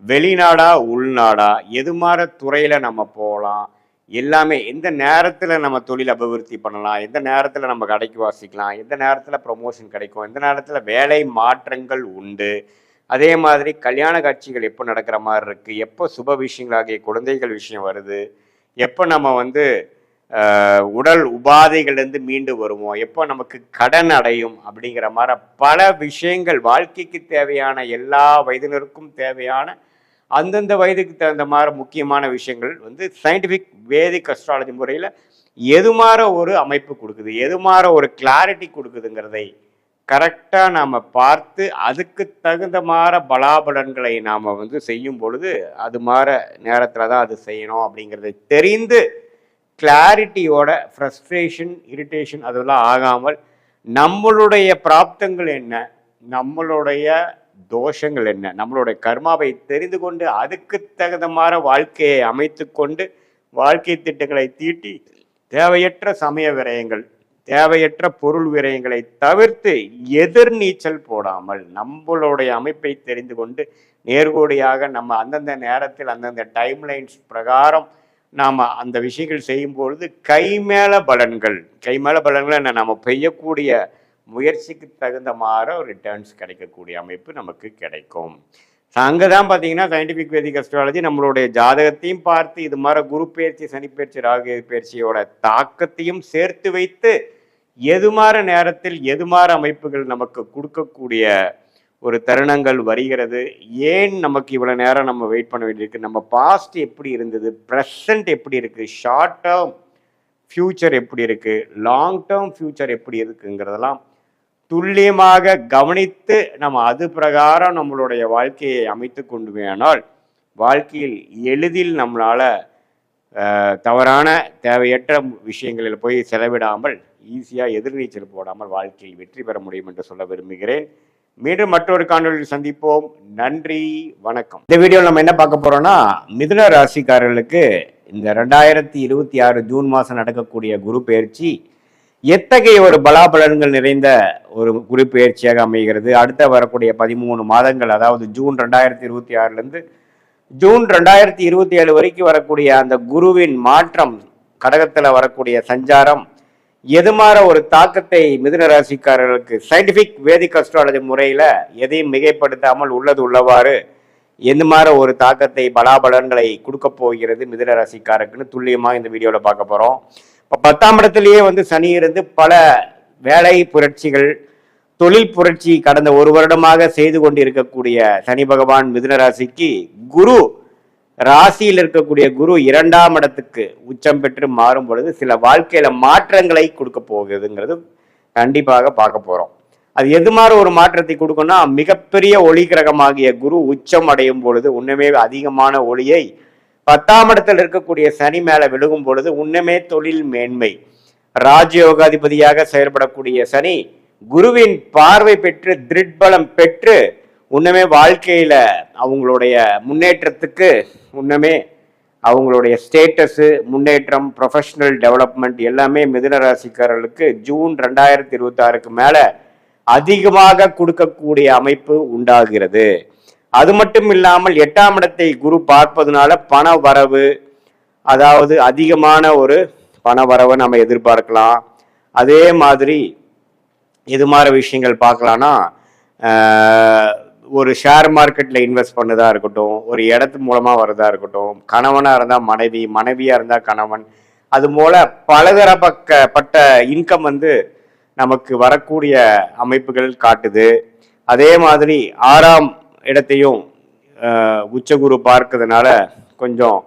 வெளிநாடா உள்நாடா, எது மாதிரி துறையில் நம்ம போகலாம், எல்லாமே எந்த நேரத்தில் நம்ம தொழில் அபிவிருத்தி பண்ணலாம், எந்த நேரத்தில் நம்ம கடைக்கு வாசிக்கலாம், எந்த நேரத்தில் ப்ரொமோஷன் கிடைக்கும், எந்த நேரத்தில் வேலை மாற்றங்கள் உண்டு, அதே மாதிரி கல்யாண காட்சிகள் எப்போ நடக்கிற மாதிரி இருக்குது, எப்போ சுப விஷயங்களாகிய குழந்தைகள் விஷயம் வருது, எப்போ நம்ம வந்து உடல் உபாதைகள்லேருந்து மீண்டு வருவோம், எப்போ நமக்கு கடன் அடையும் அப்படிங்கிற மாதிரி பல விஷயங்கள், வாழ்க்கைக்கு தேவையான எல்லா வயதினருக்கும் தேவையான அந்தந்த வயதுக்கு தகுந்த மாதிரி முக்கியமான விஷயங்கள் வந்து சயின்டிஃபிக் வேதிக் அஸ்ட்ராலஜி முறையில் எது மாதிரி ஒரு அமைப்பு கொடுக்குது, எது மாதிரி ஒரு கிளாரிட்டி கொடுக்குதுங்கிறதை கரெக்டாக நாம் பார்த்து அதுக்கு தகுந்த மாதிரி பலாபலன்களை நாம் வந்து செய்யும் பொழுது அது மாதிரி நேரத்தில் தான் அது செய்யணும் அப்படிங்கிறதை தெரிந்து கிளாரிட்டியோட ஃப்ரஸ்ட்ரேஷன், இரிட்டேஷன் அதெல்லாம் ஆகாமல் நம்மளுடைய பிராப்தங்கள் என்ன, நம்மளுடைய தோஷங்கள் என்ன, நம்மளுடைய கர்மாவை தெரிந்து கொண்டு அதுக்கு தகுந்த மாதிரி வாழ்க்கையை அமைத்து கொண்டு வாழ்க்கை திட்டங்களை தீட்டி தேவையற்ற சமய விரயங்கள், தேவையற்ற பொருள் விரயங்களை தவிர்த்து எதிர்நீச்சல் போடாமல் நம்மளுடைய அமைப்பை தெரிந்து கொண்டு நேர்கோடியாக நம்ம அந்தந்த நேரத்தில் அந்தந்த டைம்லைன்ஸ் பிரகாரம் நாம் அந்த விஷயங்கள் செய்யும்பொழுது கைமேல பலன்கள் என்ன, நம்ம பெய்யக்கூடிய முயற்சிக்கு தகுந்த மாதிரி ஒரு ரிட்டர்ன்ஸ் கிடைக்கக்கூடிய அமைப்பு நமக்கு கிடைக்கும். அங்கே தான் பார்த்தீங்கன்னா சயின்டிஃபிக் வேதிக் அஸ்ட்ராலஜி நம்மளுடைய ஜாதகத்தையும் பார்த்து இது மாதிரி குரு பயிற்சி, சனிப்பயிற்சி, ராகு பயிற்சியோட தாக்கத்தையும் சேர்த்து வைத்து எது மாதிரி நேரத்தில் எது மாதிரி அமைப்புகள் நமக்கு கொடுக்கக்கூடிய ஒரு தருணங்கள் வருகிறது, ஏன் நமக்கு இவ்வளோ நேரம் நம்ம வெயிட் பண்ண வேண்டியிருக்கு, நம்ம பாஸ்ட் எப்படி இருந்தது, ப்ரெசண்ட் எப்படி இருக்குது, ஷார்ட் டேர்ம் ஃப்யூச்சர் எப்படி இருக்குது, லாங் டேர்ம் ஃப்யூச்சர் எப்படி இருக்குங்கிறதெல்லாம் துல்லியமாக கவனித்து நம்ம அது பிரகாரம் நம்மளுடைய வாழ்க்கையை அமைத்து கொண்டு வேணால் வாழ்க்கையில் எளிதில் நம்மளால் தவறான தேவையற்ற விஷயங்களில் போய் செலவிடாமல் ஈஸியாக எதிர்நீச்சல் போடாமல் வாழ்க்கையில் வெற்றி பெற முடியும் என்று சொல்ல விரும்புகிறேன். மீண்டும் மற்றொரு காணொலியில் சந்திப்போம். நன்றி, வணக்கம். இந்த வீடியோவில் நம்ம என்ன பார்க்க போறோம்னா, மிதுன ராசிக்காரர்களுக்கு இந்த 2026 ஜூன் மாதம் நடக்கக்கூடிய குரு பெயர்ச்சி எத்தகைய ஒரு பலாபலன்கள் நிறைந்த ஒரு குரு பெயர்ச்சியாக அமைகிறது. அடுத்த வரக்கூடிய 13 மாதங்கள், அதாவது ஜூன் 2026 ஜூன் 2027 வரைக்கும் வரக்கூடிய அந்த குருவின் மாற்றம், கடகத்தில் வரக்கூடிய சஞ்சாரம் எது மாதிரி ஒரு தாக்கத்தை மிதுன ராசிக்காரர்களுக்கு சயின்டிஃபிக் வேதிக் அஸ்ட்ராலஜி முறையில் எதையும் மிகைப்படுத்தாமல் உள்ளது உள்ளவாறு எந்த மாதிரி ஒரு தாக்கத்தை பலாபலன்களை கொடுக்க போகிறது மிதுன ராசிக்காரருக்குன்னு துல்லியமாக இந்த வீடியோவில் பார்க்க போகிறோம். இப்போ 10ஆம் இடத்துலையே வந்து சனி இருந்து பல வேலை புரட்சிகள், தொழில் புரட்சி கடந்த ஒரு வருடமாக செய்து கொண்டு இருக்கக்கூடிய சனி பகவான் மிதுன ராசிக்கு குரு ராசியில் இருக்கக்கூடிய குரு 2ஆம் இடத்துக்கு உச்சம் பெற்று மாறும் பொழுது சில வாழ்க்கையில மாற்றங்களை கொடுக்க போகுதுங்கிறது கண்டிப்பாக பார்க்க போறோம். அது எது மாதிரி ஒரு மாற்றத்தை கொடுக்கும்னா, மிகப்பெரிய ஒளி கிரகமாகிய குரு உச்சம் அடையும் பொழுது உண்மையே அதிகமான ஒளியை 10ஆம் இடத்தில் இருக்கக்கூடிய சனி மேல விழுகும் பொழுது உண்மையே தொழில் மேன்மை, ராஜயோகாதிபதியாக செயல்படக்கூடிய சனி குருவின் பார்வை பெற்று திருட்பலம் பெற்று உண்மையே வாழ்க்கையில அவங்களுடைய முன்னேற்றத்துக்கு, உண்மையே அவங்களுடைய ஸ்டேட்டஸு, முன்னேற்றம், ப்ரொஃபஷனல் டெவலப்மெண்ட் எல்லாமே மிதுன ராசிக்காரர்களுக்கு ஜூன் 2026 மேலே அதிகமாக கொடுக்கக்கூடிய அமைப்பு உண்டாகிறது. அது மட்டும் இல்லாமல் 8ஆம் இடத்தை குரு பார்ப்பதுனால பண வரவு, அதாவது அதிகமான ஒரு பண வரவை நம்ம எதிர்பார்க்கலாம். அதே மாதிரி இது மாதிரி விஷயங்கள் பார்க்கலான்னா, ஒரு ஷேர் மார்க்கெட்டில் இன்வெஸ்ட் பண்ணதா இருக்கட்டும், ஒரு இடத்து மூலமாக வரதா இருக்கட்டும், கணவனாக இருந்தால் மனைவி, மனைவியாக இருந்தால் கணவன், அது போல பலதரப்பட்ட இன்கம் வந்து நமக்கு வரக்கூடிய அமைப்புகள் காட்டுது. அதே மாதிரி 6ஆம் இடத்தையும் உச்சகுரு பார்க்கறதுனால கொஞ்சம்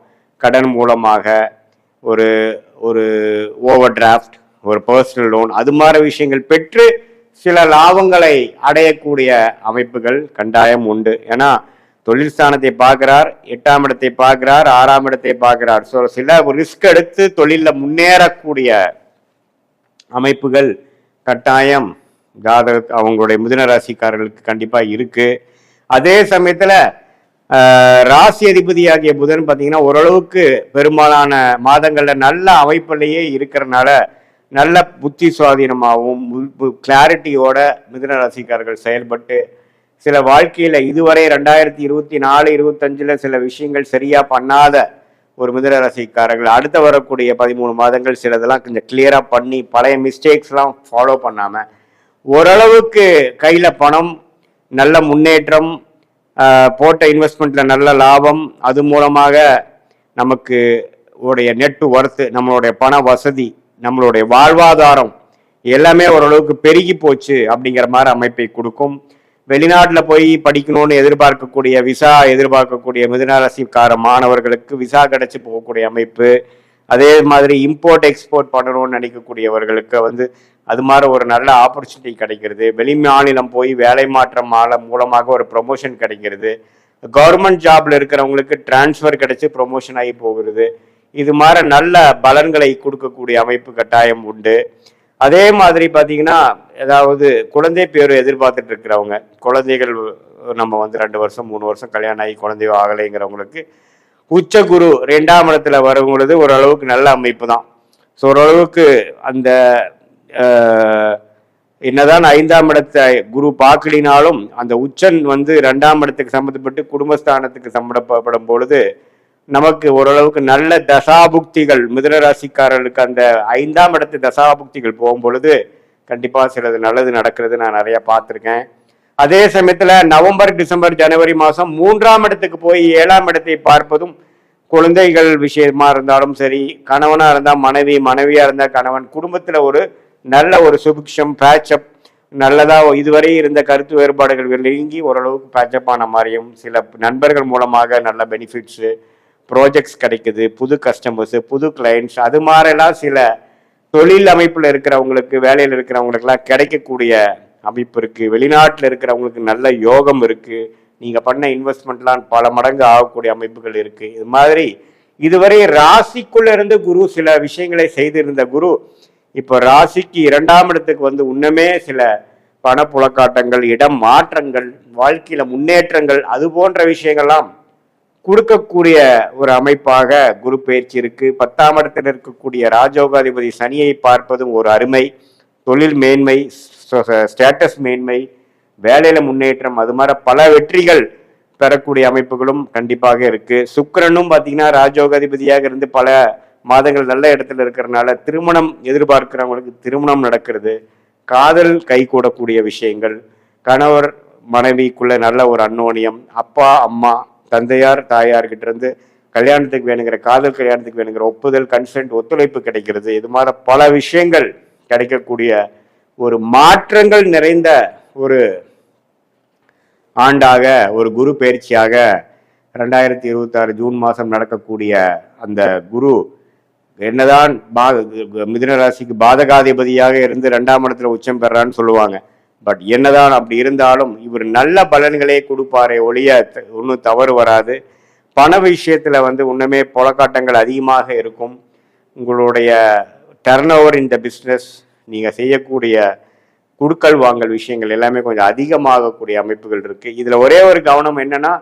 கடன் மூலமாக ஒரு ஒரு ஓவர் டிராஃப்ட், ஒரு பர்சனல் லோன், அது மாதிரி விஷயங்கள் பெற்று சில லாபங்களை அடையக்கூடிய அமைப்புகள் கண்டாயம் உண்டு. ஏன்னா தொழில் ஸ்தானத்தை பார்க்கிறார், 8ஆம் இடத்தை பார்க்கிறார், 6ஆம் இடத்தை பார்க்கிறார். ஸோ சில ரிஸ்க் எடுத்து தொழிலில் முன்னேறக்கூடிய அமைப்புகள் கட்டாயம் அவங்களுடைய மிதுன ராசிக்காரர்களுக்கு கண்டிப்பாக இருக்கு. அதே சமயத்தில் ராசி அதிபதியாகிய புதன் பார்த்தீங்கன்னா ஓரளவுக்கு பெரும்பாலான மாதங்களில் நல்ல அமைப்பிலேயே இருக்கிறனால நல்ல புத்தி சுவாதீனமாகவும் கிளாரிட்டியோட மிதுன ராசிக்காரர்கள் செயல்பட்டு சில வாழ்க்கையில் இதுவரை 2024-25 சில விஷயங்கள் சரியாக பண்ணாத ஒரு மிதுன ராசிக்காரர்கள் அடுத்த வரக்கூடிய 13 மாதங்கள் சிலதெல்லாம் கொஞ்சம் கிளியராக பண்ணி பழைய மிஸ்டேக்ஸ்லாம் ஃபாலோ பண்ணாமல் ஓரளவுக்கு கையில் பணம், நல்ல முன்னேற்றம், போட்ட இன்வெஸ்ட்மெண்ட்டில் நல்ல லாபம், அது மூலமாக நமக்கு உடைய நெட் ஒர்த்து, நம்மளுடைய பண வசதி, நம்மளுடைய வாழ்வாதாரம் எல்லாமே ஓரளவுக்கு பெருகி போச்சு அப்படிங்கிற மாதிரி அமைப்பை கொடுக்கும். வெளிநாட்டில் போய் படிக்கணும்னு எதிர்பார்க்கக்கூடிய விசா எதிர்பார்க்கக்கூடிய மிதுனராசிக்கார மாணவர்களுக்கு விசா கிடைச்சி போகக்கூடிய அமைப்பு. அதே மாதிரி இம்போர்ட் எக்ஸ்போர்ட் பண்ணணும்னு நினைக்கக்கூடியவர்களுக்கு அது மாதிரி ஒரு நல்ல ஆப்பர்ச்சுனிட்டி கிடைக்கிறது. வெளி மாநிலம் போய் வேலை மாற்றம் மூலமாக ஒரு ப்ரொமோஷன் கிடைக்கிறது. கவர்மெண்ட் ஜாப்ல இருக்கிறவங்களுக்கு டிரான்ஸ்ஃபர் கிடைச்சி ப்ரொமோஷன் ஆகி போகிறது. இது மாதிரி நல்ல பலன்களை கொடுக்கக்கூடிய அமைப்பு கட்டாயம் உண்டு. அதே மாதிரி பார்த்தீங்கன்னா, ஏதாவது குழந்தை பேர் எதிர்பார்த்துட்டு இருக்கிறவங்க, குழந்தைகள் நம்ம 2 வருஷம் 3 வருஷம் கல்யாணம் ஆகி குழந்தையோ ஆகலைங்கிறவங்களுக்கு உச்ச குரு 2ஆம் இடத்துல வரும்பொழுது ஓரளவுக்கு நல்ல அமைப்பு தான். ஸோ ஓரளவுக்கு அந்த என்னதான் 5ஆம் இடத்தை குரு பார்க்கலினாலும் அந்த உச்சன் 2ஆம் இடத்துக்கு சம்மந்தப்பட்டு குடும்பஸ்தானத்துக்கு சம்மந்தப்படும் பொழுது நமக்கு ஓரளவுக்கு நல்ல தசாபுக்திகள், மிதுனராசிக்காரர்களுக்கு அந்த 5ஆம் இடத்து தசாபுக்திகள் போகும் பொழுது கண்டிப்பா சிலது நல்லது நடக்கிறது நான் நிறைய பார்த்துருக்கேன். அதே சமயத்துல நவம்பர், டிசம்பர், ஜனவரி மாசம் 3ஆம் இடத்துக்கு போய் 7ஆம் இடத்தை பார்ப்பதும் குழந்தைகள் விஷயமா இருந்தாலும் சரி, கணவனா இருந்தா மனைவி, மனைவியா இருந்தா கணவன், குடும்பத்துல ஒரு நல்ல ஒரு சுபிக்ஷம் பேட்சப் நல்லதா இதுவரை இருந்த கருத்து வேறுபாடுகள் நீங்கி ஓரளவுக்கு பேட்சப் ஆன மாதிரியும், சில நண்பர்கள் மூலமாக நல்ல பெனிஃபிட்ஸு, ப்ராஜெக்ட்ஸ் கிடைக்குது, புது கஸ்டமர்ஸு, புது கிளைண்ட்ஸ், அது மாதிரிலாம் சில தொழில் அமைப்பில் இருக்கிறவங்களுக்கு, வேலையில் இருக்கிறவங்களுக்குலாம் கிடைக்கக்கூடிய அமைப்பு இருக்கு. வெளிநாட்டில் இருக்கிறவங்களுக்கு நல்ல யோகம் இருக்கு. நீங்க பண்ண இன்வெஸ்ட்மெண்ட்லாம் பல மடங்கு ஆகக்கூடிய அமைப்புகள் இருக்கு. இது மாதிரி இதுவரை ராசிக்குள்ள இருந்து குரு சில விஷயங்களை செய்திருந்த குரு இப்போ ராசிக்கு 2ஆம் இடத்துக்கு உன்னமே சில பணப்புழக்காட்டங்கள், இடம் மாற்றங்கள், வாழ்க்கையில முன்னேற்றங்கள், அது போன்ற விஷயங்கள்லாம் கொடுக்கக்கூடிய ஒரு அமைப்பாக குரு பயிற்சி இருக்கு. 10ஆம் இடத்தில் இருக்கக்கூடிய ராஜயோகாதிபதி சனியை பார்ப்பதும் ஒரு அருமை. தொழில் மேன்மை, ஸ்டேட்டஸ் மேன்மை, வேலையில முன்னேற்றம், அது மாதிரி பல வெற்றிகள் பெறக்கூடிய அமைப்புகளும் கண்டிப்பாக இருக்கு. சுக்கிரனும் பார்த்தீங்கன்னா ராஜயோகாதிபதியாக இருந்து பல மாதங்கள் நல்ல இடத்துல இருக்கிறதுனால திருமணம் எதிர்பார்க்கிறவங்களுக்கு திருமணம் நடக்கிறது. காதல் கைகூடக்கூடிய விஷயங்கள், கணவர் மனைவிக்குள்ள நல்ல ஒரு அன்னோனியம், அப்பா அம்மா தந்தையார் தாயார்கிட்ட இருந்து கல்யாணத்துக்கு வேணுங்கிற காதல் கல்யாணத்துக்கு வேணுங்கிற ஒப்புதல், கன்சென்ட், ஒத்துழைப்பு கிடைக்கிறது. இது மாதிரி பல விஷயங்கள் கிடைக்கக்கூடிய ஒரு மாற்றங்கள் நிறைந்த ஒரு ஆண்டாக, ஒரு குரு பயிற்சியாக 2026 ஜூன் மாதம் நடக்கக்கூடிய அந்த குரு என்னதான் மிதுன ராசிக்கு பாதகாதிபதியாக இருந்து 2ஆம் இடத்துல உச்சம் பெறான்னு சொல்லுவாங்க. பட் என்னதான் அப்படி இருந்தாலும் இவர் நல்ல பலன்களே கொடுப்பாரே ஒழிய ஒன்றும் தவறு வராது. பண விஷயத்துல உண்மையே புலக்காட்டங்கள் அதிகமாக இருக்கும். உங்களுடைய டர்ன் ஓவர் இந்த பிஸ்னஸ், நீங்க செய்யக்கூடிய குடுக்கல் வாங்கல் விஷயங்கள் எல்லாமே கொஞ்சம் அதிகமாகக்கூடிய அமைப்புகள் இருக்கு. இதுல ஒரே ஒரு கவனம் என்னன்னா,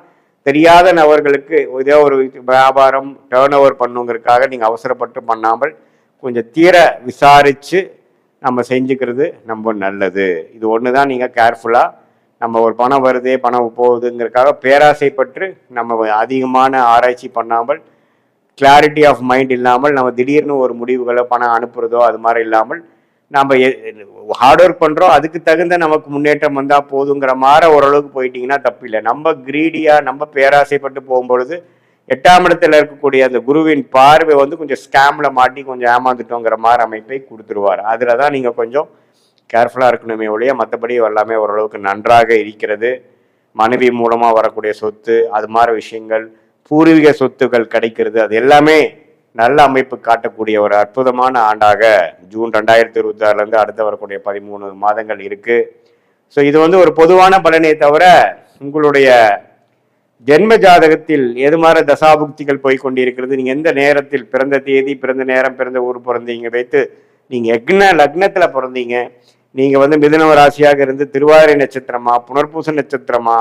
தெரியாத நபர்களுக்கு இதே ஒரு வியாபாரம் டேர்ன் ஓவர் பண்ணுங்கிறதுக்காக நீங்க அவசரப்பட்டு பண்ணாமல் கொஞ்சம் தீர விசாரிச்சு நம்ம செஞ்சுக்கிறது ரொம்ப நல்லது. இது ஒண்ணுதான் நீங்க கேர்ஃபுல்லா, நம்ம ஒரு பணம் வருதே பணம் போகுதுங்கிறதுக்காக பேராசைப்பட்டு நம்ம அதிகமான ஆராய்ச்சி பண்ணாமல், கிளாரிட்டி ஆஃப் மைண்ட் இல்லாமல் நம்ம திடீர்னு ஒரு முடிவுகளை பணம் அனுப்புறதோ அது மாதிரி இல்லாமல் நம்ம ஹார்ட் ஒர்க் பண்றோம், அதுக்கு தகுந்த நமக்கு முன்னேற்றம் வந்தா போதுங்கிற மாதிரி ஓரளவுக்கு போயிட்டீங்கன்னா தப்பு இல்லை. நம்ம கிரீடியா நம்ம பேராசைப்பட்டு போகும்பொழுது 8ஆம் இடத்துல இருக்கக்கூடிய அந்த குருவின் பார்வை கொஞ்சம் ஸ்கேம்ல மாட்டி கொஞ்சம் ஏமாந்துட்டோங்கிற மாதிரி அமைப்பை கொடுத்துருவார். அதுலதான் நீங்க கொஞ்சம் கேர்ஃபுல்லா இருக்கணுமே ஒழிய மற்றபடி எல்லாமே ஓரளவுக்கு நன்றாக இருக்கிறது. மனைவி மூலமா வரக்கூடிய சொத்து, அது மாதிரி விஷயங்கள், பூர்வீக சொத்துக்கள் கிடைக்கிறது, அது எல்லாமே நல்ல அமைப்பு காட்டக்கூடிய ஒரு அற்புதமான ஆண்டாக ஜூன் 2026 அடுத்து வரக்கூடிய 13 மாதங்கள் இருக்கு. ஸோ இது ஒரு பொதுவான பலனே தவிர உங்களுடைய ஜென்ம ஜாதகத்தில் எது மாதிரி தசாபுக்திகள் போய்கொண்டிருக்கிறது, நீங்க எந்த நேரத்தில் பிறந்த தேதி, பிறந்த நேரம், பிறந்த ஊர் பிறந்தீங்க வைத்து நீங்க லக்னத்துல பிறந்தீங்க, நீங்க மிதுன ராசியாக இருந்து திருவாதிரை நட்சத்திரமா, புனர்பூச நட்சத்திரமா,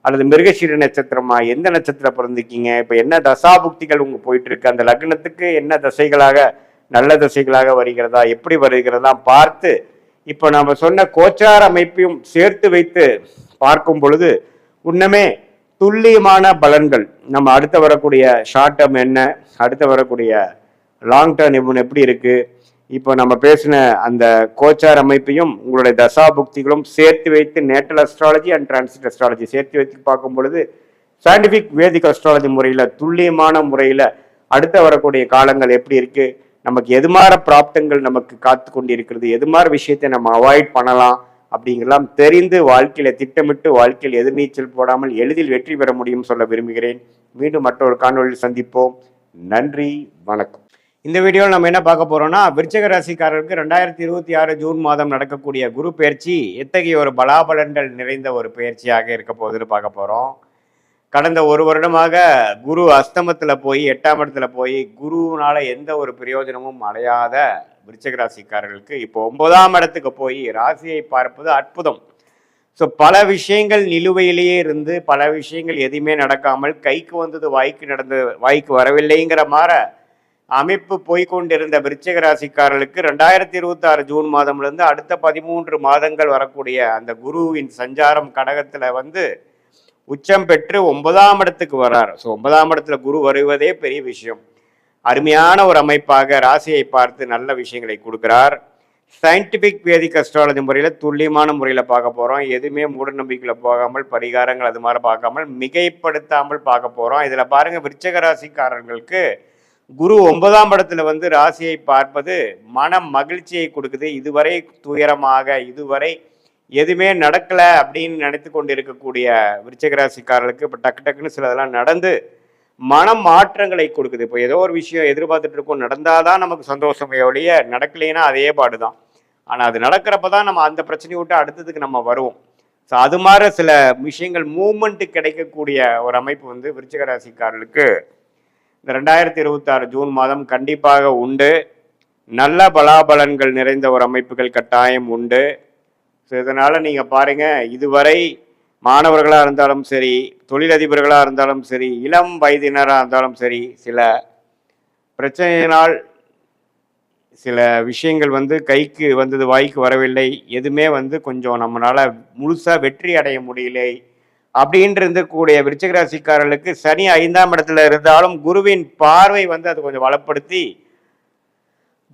அல்லது மிருகசீர நட்சத்திரமா, எந்த நட்சத்திரம் பிறந்திருக்கீங்க, இப்ப என்ன தசாபுக்திகள் உங்க போயிட்டு இருக்கு, அந்த லக்னத்துக்கு என்ன தசைகளாக நல்ல தசைகளாக வருகிறதா, எப்படி வருகிறதா பார்த்து இப்ப நம்ம சொன்ன கோச்சார அமைப்பையும் சேர்த்து வைத்து பார்க்கும் பொழுது உண்மையே துல்லியமான பலன்கள். நம்ம அடுத்து வரக்கூடிய ஷார்ட் டேர்ம் என்ன, அடுத்து வரக்கூடிய லாங் டேர்ம் எப்படி இருக்கு, இப்போ நம்ம பேசின அந்த கோச்சார் அமைப்பையும் உங்களுடைய தசாபுக்திகளும் சேர்த்து வைத்து natal astrology and transit astrology சேர்த்து வைத்து பார்க்கும் பொழுது சயின்டிபிக் வேதிக் அஸ்ட்ராலஜி முறையில் துல்லியமான முறையில் அடுத்த வரக்கூடிய காலங்கள் எப்படி இருக்கு, நமக்கு எது மாதிரி பிராப்தங்கள் நமக்கு காத்து கொண்டிருக்கிறது, எது மாதிரி விஷயத்தை நம்ம அவாய்ட் பண்ணலாம் அப்படிங்கெல்லாம் தெரிந்து வாழ்க்கையில திட்டமிட்டு வாழ்க்கையில் எதிர்நீச்சல் போடாமல் எளிதில் வெற்றி பெற முடியும் சொல்ல விரும்புகிறேன். மீண்டும் மற்றொரு காணொலியில் சந்திப்போம். நன்றி, வணக்கம். இந்த வீடியோவில் நம்ம என்ன பார்க்க போறோம்னா, விருச்சிக ராசிக்காரருக்கு 2026 ஜூன் மாதம் நடக்கக்கூடிய குரு பெயர்ச்சி எத்தகைய ஒரு பலாபலன்கள் நிறைந்த ஒரு பெயர்ச்சியாக இருக்க போகுதுன்னு பார்க்க போறோம். கடந்த ஒரு வருடமாக குரு அஸ்தமத்தில் போய் 8ஆம் இடத்துல போய் குருவினால எந்த ஒரு பிரயோஜனமும் அடையாத விருச்சிக ராசிக்காரர்களுக்கு இப்போ 9ஆம் இடத்துக்கு போய் ராசியை பார்ப்பது அற்புதம். ஸோ பல விஷயங்கள் நிலுவையிலேயே இருந்து பல விஷயங்கள் எதுவுமே நடக்காமல் கைக்கு வந்தது வாய்க்கு வரவில்லைங்கிற மாதிரி அமைப்பு போய்கொண்டிருந்த விருச்சிக ராசிக்காரர்களுக்கு 2026 ஜூன் மாதம்லேருந்து அடுத்த 13 மாதங்கள் வரக்கூடிய அந்த குருவின் சஞ்சாரம் கடகத்தில் உச்சம் பெற்று 9ஆம் இடத்துக்கு வர்றார். ஸோ 9ஆம் இடத்துல குரு வருவதே பெரிய விஷயம். அருமையான ஒரு அமைப்பாக ராசியை பார்த்து நல்ல விஷயங்களை கொடுக்கிறார். சயின்டிபிக் வேதிக் அஸ்ட்ராலஜி முறையில் துல்லியமான முறையில் பார்க்க போகிறோம். எதுவுமே மூட நம்பிக்கையில் போகாமல் பரிகாரங்கள் அது மாதிரி பார்க்காமல் மிகைப்படுத்தாமல் பார்க்க போகிறோம். இதில் பாருங்கள், விருச்சிக ராசிக்காரர்களுக்கு குரு 9ஆம் இடத்துல ராசியை பார்ப்பது மன மகிழ்ச்சியை கொடுக்குது. இதுவரை துயரமாக இதுவரை எதுவுமே நடக்கலை அப்படின்னு நினைத்து கொண்டு இருக்கக்கூடிய விருச்சிக ராசிக்காரர்களுக்கு இப்போ டக்குன்னு சிலதெல்லாம் நடந்து மன மாற்றங்களை கொடுக்குது. இப்போ ஏதோ ஒரு விஷயம் எதிர்பார்த்துட்டு இருக்கோம், நடந்தாதான் நமக்கு சந்தோஷமே ஒழிய நடக்கலைன்னா அதே பாடுதான். ஆனால் அது நடக்கிறப்ப தான் நம்ம அந்த பிரச்சனையை விட்டு அடுத்ததுக்கு நம்ம வருவோம். ஸோ அது மாதிரி சில விஷயங்கள் மூமெண்ட்டு கிடைக்கக்கூடிய ஒரு அமைப்பு விருச்சிக ராசிக்காரர்களுக்கு இந்த 2026 ஜூன் மாதம் கண்டிப்பாக உண்டு. நல்ல பலாபலன்கள் நிறைந்த ஒரு அமைப்புகள் கட்டாயம் உண்டு. ஸோ இதனால் நீங்கள் பாருங்கள், இதுவரை மாணவர்களாக இருந்தாலும் சரி, தொழிலதிபர்களாக இருந்தாலும் சரி, இளம் வயதினராக இருந்தாலும் சரி, சில பிரச்சனையினால் சில விஷயங்கள் கைக்கு வந்தது வாய்க்கு வரவில்லை, எதுவுமே கொஞ்சம் நம்மளால் முழுசாக வெற்றி அடைய முடியலை அப்படின்ட்டு இருந்தக்கூடிய விருச்சிக ராசிக்காரர்களுக்கு சனி 5ஆம் இடத்துல இருந்தாலும் குருவின் பார்வை அது கொஞ்சம் வளப்படுத்தி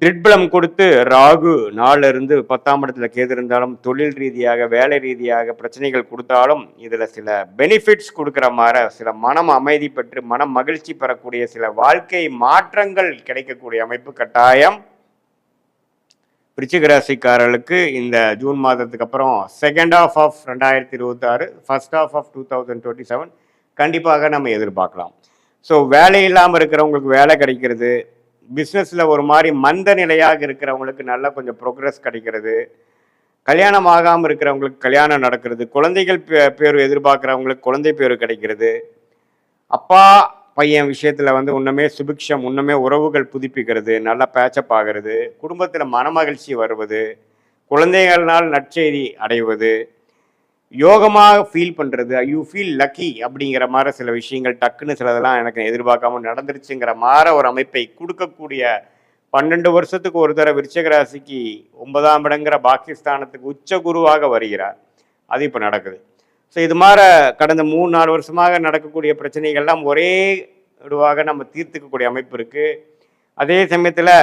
திட்பலம் கொடுத்து ராகு 4 இருந்து 10ஆம் இடத்துல கேது இருந்தாலும் தொழில் ரீதியாக வேலை ரீதியாக பிரச்சனைகள் கொடுத்தாலும் இதில் சில பெனிஃபிட்ஸ் கொடுக்குற மாதிரி சில மனம் அமைதி பெற்று மனம் மகிழ்ச்சி பெறக்கூடிய சில வாழ்க்கை மாற்றங்கள் கிடைக்கக்கூடிய அமைப்பு கட்டாயம் விருச்சிக ராசிக்காரர்களுக்கு இந்த ஜூன் மாதத்துக்கு அப்புறம் second half of 2026 first half of 2027 கண்டிப்பாக நம்ம எதிர்பார்க்கலாம். ஸோ வேலை இல்லாமல் இருக்கிறவங்களுக்கு வேலை கிடைக்கிறது, பிஸ்னஸில் ஒரு மாதிரி மந்த நிலையாக இருக்கிறவங்களுக்கு நல்லா கொஞ்சம் ப்ரோக்ரஸ் கிடைக்கிறது, கல்யாணம் ஆகாமல் இருக்கிறவங்களுக்கு கல்யாணம் நடக்கிறது, குழந்தைகள் பேர் எதிர்பார்க்குறவங்களுக்கு குழந்தை பேர் கிடைக்கிறது, அப்பா பையன் விஷயத்தில் இன்னுமே சுபிக்ஷம், இன்னுமே உறவுகள் புதுப்பிக்கிறது, நல்லா பேச்சப் ஆகிறது, குடும்பத்தில் மனமகிழ்ச்சி வருவது, குழந்தைகள்னால் நற்செய்தி அடைவது, யோகமாக ஃபீல் பண்ணுறது, யூ ஃபீல் லக்கி அப்படிங்கிற மாதிரி சில விஷயங்கள் டக்குன்னு சிலதெல்லாம் எனக்கு எதிர்பார்க்காம நடந்துருச்சுங்கிற மாதிரி ஒரு அமைப்பை கொடுக்கக்கூடிய 12 வருஷத்துக்கு ஒரு தடவை விருச்சிக ராசிக்கு 9ஆம் இடங்கிற பாகிஸ்தானத்துக்கு உச்ச குருவாக வருகிறார். அது இப்போ நடக்குது. ஸோ இது மாதிரி கடந்த 3-4 வருஷமாக நடக்கக்கூடிய பிரச்சனைகள்லாம் ஒரே இதுவாக நம்ம தீர்த்துக்கக்கூடிய அமைப்பு இருக்குது. அதே சமயத்தில்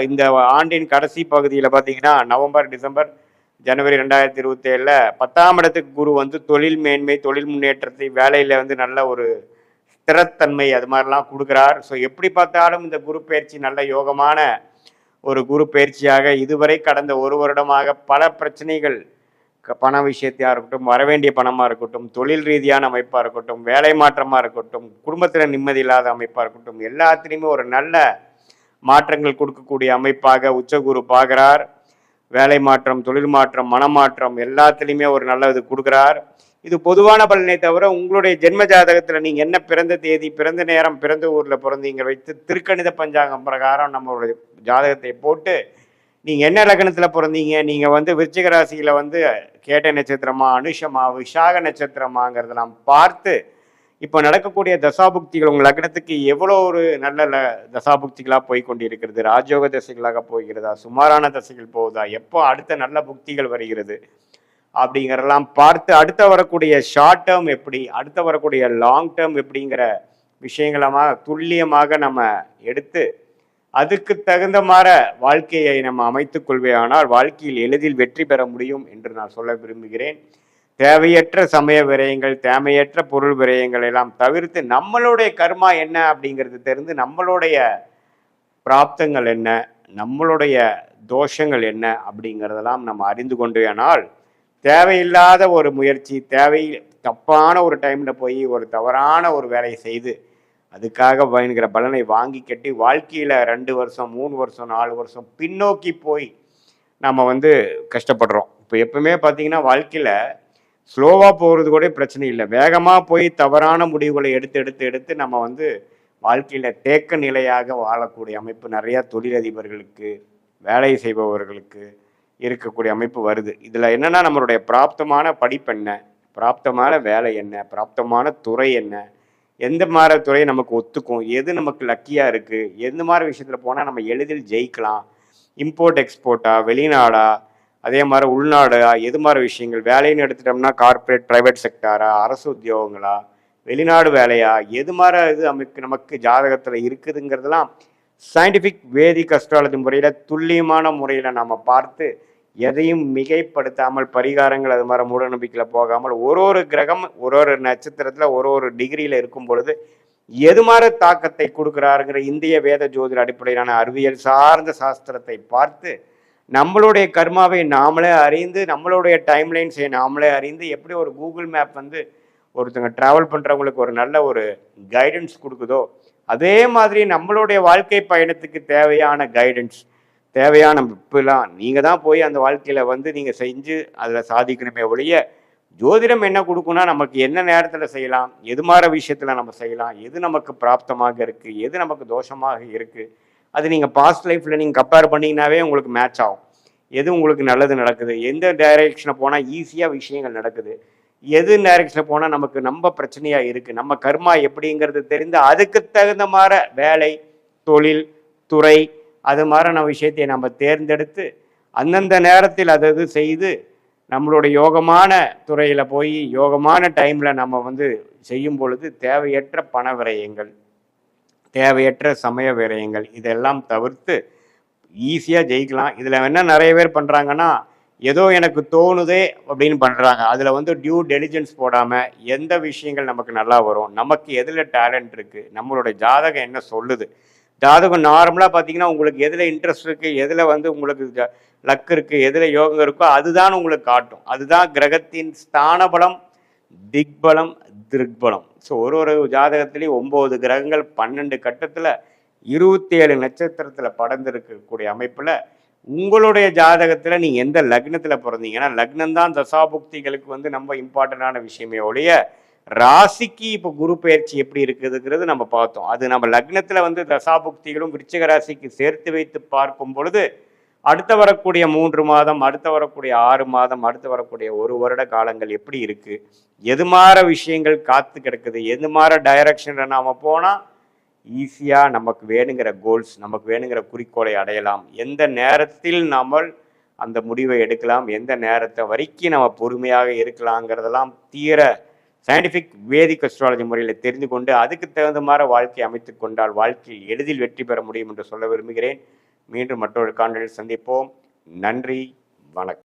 இந்த ஆண்டின் கடைசி பகுதியில் பார்த்தீங்கன்னா நவம்பர், டிசம்பர், ஜனவரி 2027 10ஆம் இடத்துக்கு குரு தொழில் மேன்மை, தொழில் முன்னேற்றத்தை, வேலையில் நல்ல ஒரு ஸ்திரத்தன்மை அது மாதிரிலாம் கொடுக்குறார். ஸோ எப்படி பார்த்தாலும் இந்த குரு பயிற்சி நல்ல யோகமான ஒரு குரு பயிற்சியாக இதுவரை கடந்த ஒரு வருடமாக பல பிரச்சனைகள் பண விஷயத்தையாக இருக்கட்டும், வரவேண்டிய பணமாக இருக்கட்டும், தொழில் ரீதியான அமைப்பாக இருக்கட்டும், வேலை மாற்றமாக இருக்கட்டும், குடும்பத்தில் நிம்மதி இல்லாத அமைப்பாக இருக்கட்டும், எல்லாத்துலேயுமே ஒரு நல்ல மாற்றங்கள் கொடுக்கக்கூடிய அமைப்பாக உச்சகுரு பார்க்குறார். வேலை மாற்றம், தொழில் மாற்றம், மனமாற்றம் எல்லாத்துலேயுமே ஒரு நல்ல இது கொடுக்குறார். இது பொதுவான பலனை தவிர உங்களுடைய ஜென்ம ஜாதகத்தில் நீங்கள் என்ன பிறந்த தேதி, பிறந்த நேரம், பிறந்த ஊரில் பிறந்தீங்க வைத்து திருக்கணித பஞ்சாங்கம் பிரகாரம் நம்மளுடைய ஜாதகத்தை போட்டு நீங்கள் என்ன லக்னத்தில் பிறந்தீங்க, நீங்கள் விருச்சிக ராசியில் கேட்ட நட்சத்திரமா, அனுஷமா, விஷாக நட்சத்திரமாங்கிறதெல்லாம் பார்த்து இப்போ நடக்கக்கூடிய தசாபுக்திகள் உங்கள் லக்னத்துக்கு எவ்வளோ ஒரு நல்ல தசாபுக்திகளாக போய் கொண்டு இருக்கிறது, ராஜயோக தசைகளாக போகிறதா, சுமாரான தசைகள் போகுதா, எப்போ அடுத்த நல்ல புக்திகள் வருகிறது அப்படிங்கிறதெல்லாம் பார்த்து அடுத்த வரக்கூடிய ஷார்ட் டேர்ம் எப்படி, அடுத்த வரக்கூடிய லாங் டேர்ம் எப்படிங்கிற விஷயங்களமாக துல்லியமாக நம்ம எடுத்து அதுக்கு தகுந்த மாதிரி வாழ்க்கையை நம்ம அமைத்துக் கொள்வேயானால் வாழ்க்கையில் எளிதில் வெற்றி பெற முடியும் என்று நான் சொல்ல விரும்புகிறேன். தேவையற்ற சமய விரயங்கள், தேவையற்ற பொருள் விரயங்கள் எல்லாம் தவிர்த்து நம்மளுடைய கர்மா என்ன அப்படிங்கிறது தெரிந்து நம்மளுடைய பிராப்தங்கள் என்ன, நம்மளுடைய தோஷங்கள் என்ன அப்படிங்கிறதெல்லாம் நம்ம அறிந்து கொண்டேனால் தேவையில்லாத ஒரு முயற்சி, தப்பான ஒரு டைமில் போய் ஒரு தவறான ஒரு வேலையை செய்து அதுக்காக பயனுங்கிற பலனை வாங்கி கட்டி வாழ்க்கையில் 2 வருஷம் 3 வருஷம் 4 வருஷம் பின்னோக்கி போய் நம்ம கஷ்டப்படுறோம். இப்போ எப்பவுமே பார்த்தீங்கன்னா வாழ்க்கையில் ஸ்லோவாக போகிறது கூட பிரச்சனை இல்லை, வேகமாக போய் தவறான முடிவுகளை எடுத்து எடுத்து எடுத்து நம்ம வாழ்க்கையில் தேக்க நிலையாக வாழக்கூடிய அமைப்பு நிறையா தொழிலதிபர்களுக்கு, வேலை செய்பவர்களுக்கு இருக்கக்கூடிய அமைப்பு வருது. இதில் என்னென்னா நம்மளுடைய பிராப்தமான படிப்பு என்ன, பிராப்தமான வேலை என்ன, பிராப்தமான துறை என்ன, எந்த மாதிரி துறை நமக்கு ஒத்துக்கும், எது நமக்கு லக்கியாக இருக்குது, எந்த மாதிரி விஷயத்தில் போனால் நம்ம எளிதில் ஜெயிக்கலாம், இம்போர்ட் எக்ஸ்போர்ட்டா, வெளிநாடா, அதே மாதிரி உள்நாடா, எது மாதிரி விஷயங்கள் வேலைன்னு எடுத்துட்டோம்னா கார்ப்பரேட் ப்ரைவேட் செக்டாரா, அரசு உத்தியோகங்களா, வெளிநாடு வேலையா, எது மாதிரி இது நமக்கு ஜாதகத்தில் இருக்குதுங்கிறதெல்லாம் சயின்டிஃபிக் வேதிக் அஸ்ட்ராலஜி முறையில் துல்லியமான முறையில் நம்ம பார்த்து எதையும் மிகைப்படுத்தாமல் பரிகாரங்கள் அது மாதிரி மூட நம்பிக்கையில் போகாமல் ஒரு கிரகம் ஒரு நட்சத்திரத்தில் ஒரு டிகிரியில் இருக்கும் பொழுது எது மாதிரி தாக்கத்தை கொடுக்குறாருங்கிற இந்திய வேத ஜோதிட அடிப்படையிலான அறிவியல் சார்ந்த சாஸ்திரத்தை பார்த்து நம்மளுடைய கர்மாவை நாமளே அறிந்து, நம்மளுடைய டைம்லைன்ஸை நாமளே அறிந்து, எப்படி ஒரு கூகுள் மேப் ஒருத்தங்க ட்ராவல் பண்ணுறவங்களுக்கு ஒரு நல்ல ஒரு கைடன்ஸ் கொடுக்குதோ அதே மாதிரி நம்மளுடைய வாழ்க்கை பயணத்துக்கு தேவையான கைடன்ஸ், தேவையான இப்பெல்லாம் நீங்கள் தான் போய் அந்த வாழ்க்கையில் நீங்கள் செஞ்சு அதில் சாதிக்கணுமே ஒழிய ஜோதிடம் என்ன கொடுக்குன்னா நமக்கு என்ன நேரத்தில் செய்யலாம், எது மாதிரி விஷயத்தில் நம்ம செய்யலாம், எது நமக்கு பிராப்தமாக இருக்குது, எது நமக்கு தோஷமாக இருக்குது, அது நீங்கள் பாஸ்ட் லைஃப்பில் நீங்கள் கம்பேர் பண்ணிங்கனாவே உங்களுக்கு மேட்ச் ஆகும். எது உங்களுக்கு நல்லது நடக்குது, எந்த டைரெக்ஷனை போனால் ஈஸியாக விஷயங்கள் நடக்குது, எது டைரெக்ஷனில் போனால் நமக்கு நம்ம பிரச்சனையாக இருக்குது, நம்ம கர்மா எப்படிங்கிறது தெரிந்து அதுக்கு தகுந்த மாதிரி வேலை, தொழில், துறை அது மாதிரியான விஷயத்தை நம்ம தேர்ந்தெடுத்து அந்தந்த நேரத்தில் அது செய்து நம்மளுடைய யோகமான துறையில் போய் யோகமான டைமில் நம்ம செய்யும் பொழுது தேவையற்ற பண விரயங்கள், தேவையற்ற சமய விரயங்கள் இதெல்லாம் தவிர்த்து ஈஸியாக ஜெயிக்கலாம். இதில் என்ன நிறைய பேர் பண்ணுறாங்கன்னா ஏதோ எனக்கு தோணுதே அப்படின்னு பண்ணுறாங்க. அதில் டியூ டெலிஜென்ஸ் போடாமல் எந்த விஷயங்கள் நமக்கு நல்லா வரும், நமக்கு எதில் டேலண்ட் இருக்குது, நம்மளுடைய ஜாதகம் என்ன சொல்லுது, ஜாதகம் நார்மலாக பார்த்தீங்கன்னா உங்களுக்கு எதில் இன்ட்ரெஸ்ட் இருக்குது, எதில் உங்களுக்கு லக் இருக்குது, எதில் யோகம் இருக்கோ அதுதான் உங்களுக்கு காட்டும். அதுதான் கிரகத்தின் ஸ்தான பலம், திக்பலம், திருக்பலம். ஸோ ஒரு ஜாதகத்திலேயே 9 கிரகங்கள் 12 கட்டத்தில் 27 நட்சத்திரத்தில் படர்ந்திருக்கக்கூடிய அமைப்பில் உங்களுடைய ஜாதகத்தில் நீங்கள் எந்த லக்னத்தில் பிறந்தீங்கன்னா லக்னம் தான் தசாபுக்திகளுக்கு ரொம்ப இம்பார்ட்டண்டான விஷயமே ஒழிய ராசிக்கு இப்போ குரு பயிற்சி எப்படி இருக்குதுங்கிறது நம்ம பார்த்தோம். அது நம்ம லக்னத்தில் தசாபுக்திகளும் விருச்சிக ராசிக்கு சேர்த்து வைத்து பார்க்கும் பொழுது அடுத்து வரக்கூடிய 3 மாதம், அடுத்து வரக்கூடிய 6 மாதம், அடுத்து வரக்கூடிய 1 வருட காலங்கள் எப்படி இருக்குது, எது மாதிரி விஷயங்கள் காத்து கிடக்குது, எது மாதிரி டைரக்ஷனில் நாம் போனால் ஈஸியாக நமக்கு வேணுங்கிற கோல்ஸ், நமக்கு வேணுங்கிற குறிக்கோளை அடையலாம், எந்த நேரத்தில் நாம் அந்த முடிவை எடுக்கலாம், எந்த நேரத்தை வரைக்கும் நம்ம பொறுமையாக இருக்கலாங்கிறதெல்லாம் தீர சயின்டிஃபிக் வேதிக் அஸ்ட்ராலஜி முறையில் தெரிந்து கொண்டு அதுக்கு தகுந்த மாதிரி வாழ்க்கை அமைத்து கொண்டால் வாழ்க்கையில் எளிதில் வெற்றி பெற முடியும் என்று சொல்ல விரும்புகிறேன். மீண்டும் மற்றொரு காணொளியில் சந்திப்போம். நன்றி, வணக்கம்.